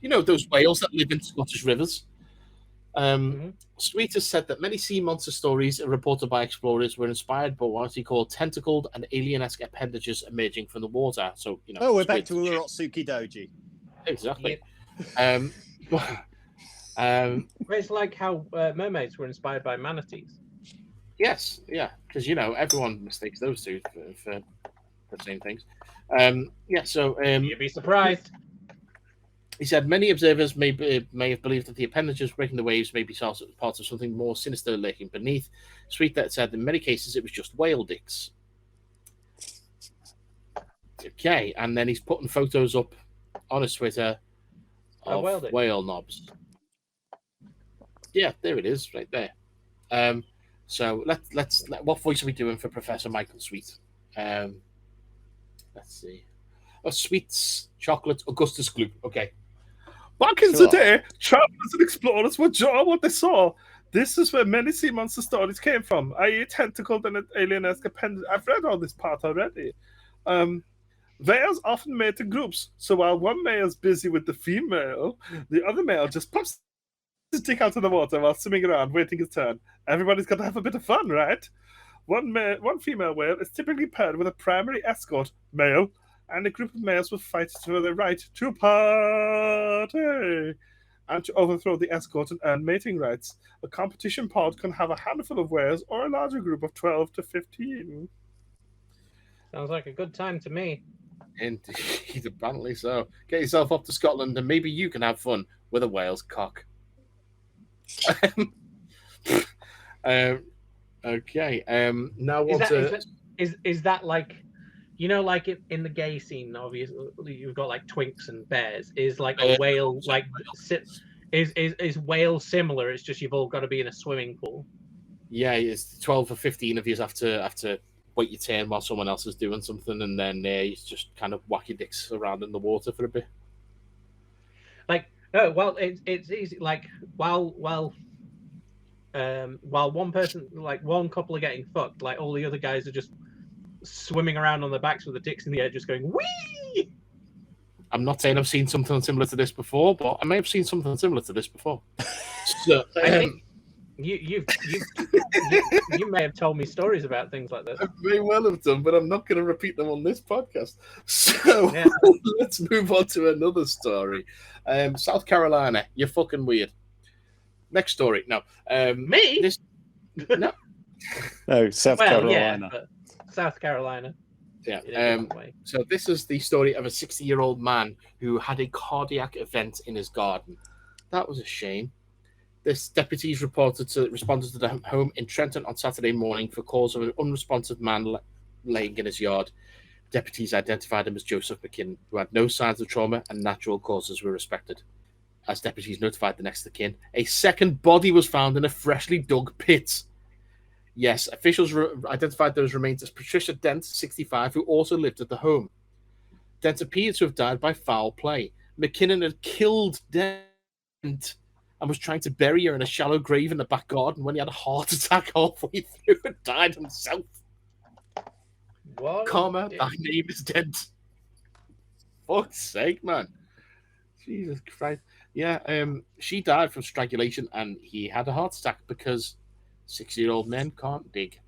Those whales that live in Scottish rivers. Sweet has said that many sea monster stories reported by explorers were inspired by what he called tentacled and alien-esque appendages emerging from the water. So, we're back to Urotsuki Doji. Exactly. It's like how mermaids were inspired by manatees. Yes, yeah, because everyone mistakes those two for the same things. You'd be surprised. He said many observers may have believed that the appendages breaking the waves may be part of something more sinister lurking beneath. Sweet that said in many cases it was just whale dicks. Okay, and then he's putting photos up on his Twitter of whale knobs. Yeah, there it is, right there. So let's what voice are we doing for Professor Michael Sweet? Let's see. Sweets, chocolate, Augustus Gloop. Okay. Back in the day, travelers and explorers were drawn what they saw. This is where many sea monster stories came from, i.e. tentacled and alien-esque appendage. I've read all this part already. Whales often mate in groups, so while one male is busy with the female, the other male just pops his dick out of the water while swimming around, waiting his turn. Everybody's got to have a bit of fun, right? One female whale is typically paired with a primary escort, male, and a group of males will fight for the right to party and to overthrow the escort and earn mating rights. A competition pod can have a handful of whales or a larger group of 12 to 15. Sounds like a good time to me. Indeed, apparently so. Get yourself up to Scotland and maybe you can have fun with a whale's cock. Okay. Now is that like, you know, like in the gay scene, obviously you've got like twinks and bears. Is like a whale like is whale similar? It's just you've all got to be in a swimming pool. Yeah, it's 12 or 15 of you have to wait your turn while someone else is doing something, and then you just kind of whack your dicks around in the water for a bit. Like, oh well, it's easy. Like while one person, like one couple are getting fucked, like all the other guys are just swimming around on their backs with the dicks in the air, just going wee. I'm not saying I've seen something similar to this before, but I may have seen something similar to this before. So I think you may have told me stories about things like this. I may well have done, but I'm not going to repeat them on this podcast. So let's move on to another story. South Carolina, you're fucking weird. Next story. No. Me? No. No, South Carolina. Yeah, but South Carolina. Yeah. So this is the story of a 60-year-old man who had a cardiac event in his garden. That was a shame. This deputies responded to the home in Trenton on Saturday morning for calls of an unresponsive man laying in his yard. Deputies identified him as Joseph McKinnon, who had no signs of trauma and natural causes were respected. As deputies notified the next of kin, a second body was found in a freshly dug pit. Yes, officials identified those remains as Patricia Dent, 65, who also lived at the home. Dent appeared to have died by foul play. McKinnon had killed Dent and was trying to bury her in a shallow grave in the back garden when he had a heart attack halfway through and died himself. What? Karma, thy name is Dent. Fuck's sake, man. Jesus Christ. Yeah, she died from strangulation and he had a heart attack because 60-year-old men can't dig.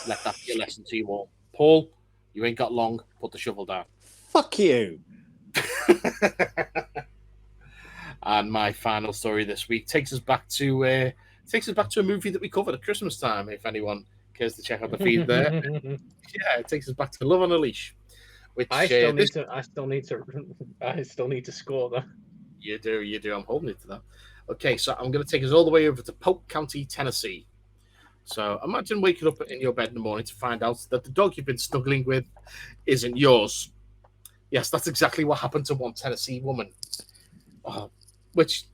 Let that be a lesson to you all. Paul, you ain't got long. Put the shovel down. Fuck you. And my final story this week takes us back to a movie that we covered at Christmas time. If anyone cares to check out the feed there, yeah, it takes us back to Love on a Leash. Which I still need to score them. You do. I'm holding it to that. Okay, so I'm going to take us all the way over to Polk County, Tennessee. So imagine waking up in your bed in the morning to find out that the dog you've been snuggling with isn't yours. Yes, that's exactly what happened to one Tennessee woman. This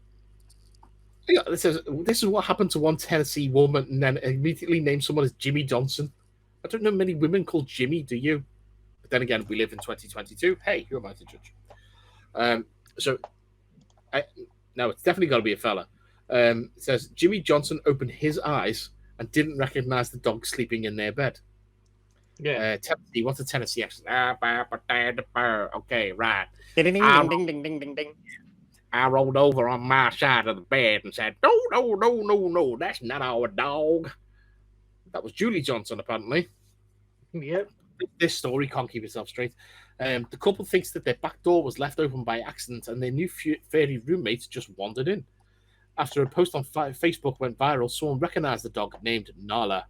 is what happened to one Tennessee woman, and then immediately named someone as Jimmy Johnson. I don't know many women called Jimmy, do you? But then again, we live in 2022. Hey, who am I to judge? No, it's definitely got to be a fella. It says Jimmy Johnson opened his eyes and didn't recognize the dog sleeping in their bed. Yeah. Tennessee. What's a Tennessee accent? Okay, right. Ding, ding, ding, ding, ding, ding, ding. I rolled over on my side of the bed and said, no, that's not our dog. That was Julie Johnson, apparently. Yep. This story can't keep itself straight. The couple thinks that their back door was left open by accident and their new fairy roommates just wandered in. After a post on Facebook went viral, someone recognized the dog named Nala.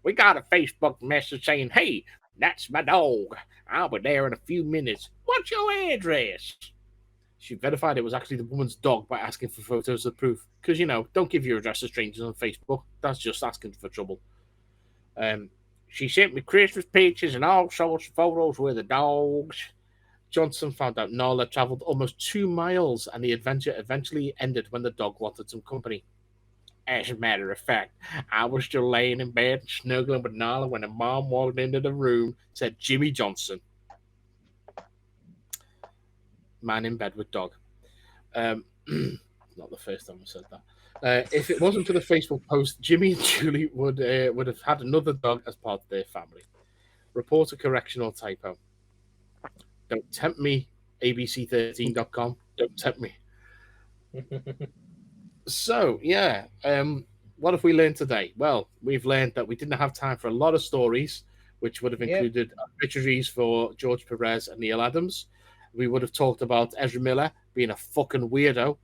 We got a Facebook message saying, hey, that's my dog. I'll be there in a few minutes. What's your address? She verified it was actually the woman's dog by asking for photos of proof. Because, don't give your address to strangers on Facebook. That's just asking for trouble. She sent me Christmas pictures and all sorts of photos with the dogs. Johnson found out Nala traveled almost 2 miles and the adventure eventually ended when the dog wanted some company. As a matter of fact, I was still laying in bed and snuggling with Nala when her mom walked into the room, said Jimmy Johnson. Man in bed with dog. Not the first time I said that. If it wasn't for the Facebook post, Jimmy and Julie would have had another dog as part of their family. Report a correction or typo. Don't tempt me, abc13.com. Don't tempt me. So, yeah. What have we learned today? Well, we've learned that we didn't have time for a lot of stories, which would have included obituaries for George Perez and Neil Adams. We would have talked about Ezra Miller being a fucking weirdo.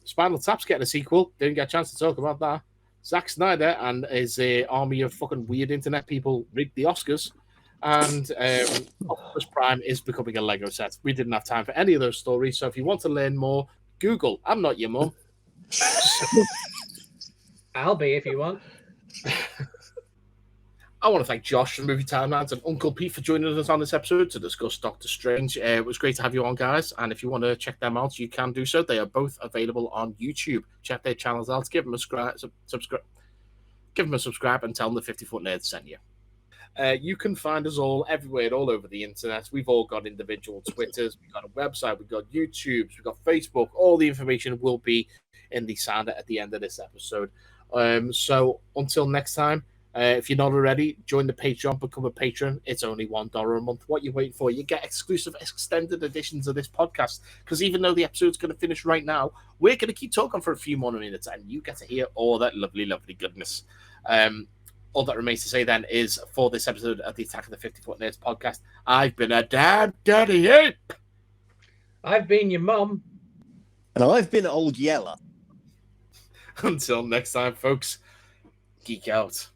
Spinal Tap's getting a sequel. Didn't get a chance to talk about that. Zack Snyder and his army of fucking weird internet people rigged the Oscars. And Optimus Prime is becoming a Lego set. We didn't have time for any of those stories. So if you want to learn more, Google. I'm not your mum. I'll be if you want. I want to thank Josh from Movie Timelines and Uncle Pete for joining us on this episode to discuss Doctor Strange. It was great to have you on, guys. And if you want to check them out, you can do so. They are both available on YouTube. Check their channels out. Give them a subscribe. Give them a subscribe and tell them the 50 Foot Nerd sent you. You can find us all everywhere, all over the internet. We've all got individual Twitters. We've got a website. We've got YouTubes. We've got Facebook. All the information will be in the sounder at the end of this episode. So until next time, if you're not already, join the Patreon, become a patron. It's only $1 a month. What are you waiting for? You get exclusive extended editions of this podcast. Because even though the episode's going to finish right now, we're going to keep talking for a few more minutes, and you get to hear all that lovely, lovely goodness. All that remains to say then is, for this episode of the Attack of the 50 Foot Nerds podcast, I've been a damn dirty ape. I've been your mum. And I've been Old Yeller. Until next time, folks, geek out.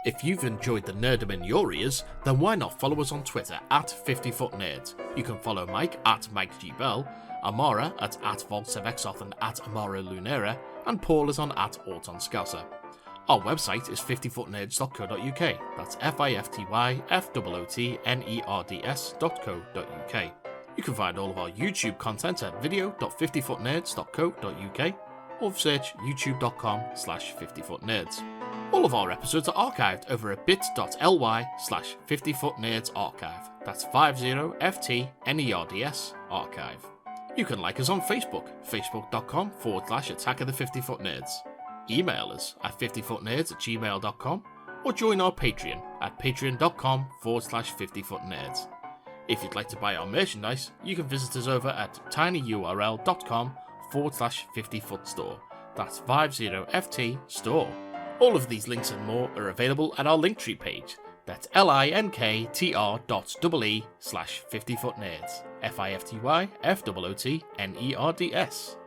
If you've enjoyed the nerdom in your ears, then why not follow us on Twitter at 50footnerds. You can follow Mike at Mike G. Bell, Amara at Voltsevexoth and at Amara Lunera, and Paul is on at Auton Scouser. Our website is 50footnerds.co.uk. That's FIFTYFOOTNERDS.co.uk. You can find all of our YouTube content at video.50footnerds.co.uk or search youtube.com/50footnerds. All of our episodes are archived over at bit.ly/50footnerdsarchive. That's 50FTNERDS archive. You can like us on Facebook, facebook.com/Attack of the 50 Foot Nerds. Email us at 50footnerds@gmail.com or join our Patreon at patreon.com/50footnerds. If you'd like to buy our merchandise, you can visit us over at tinyurl.com/50footstore. That's 50FT store. All of these links and more are available at our Linktree page. That's linktr.ee/50footnerds. FIFTYFOOTNERDS.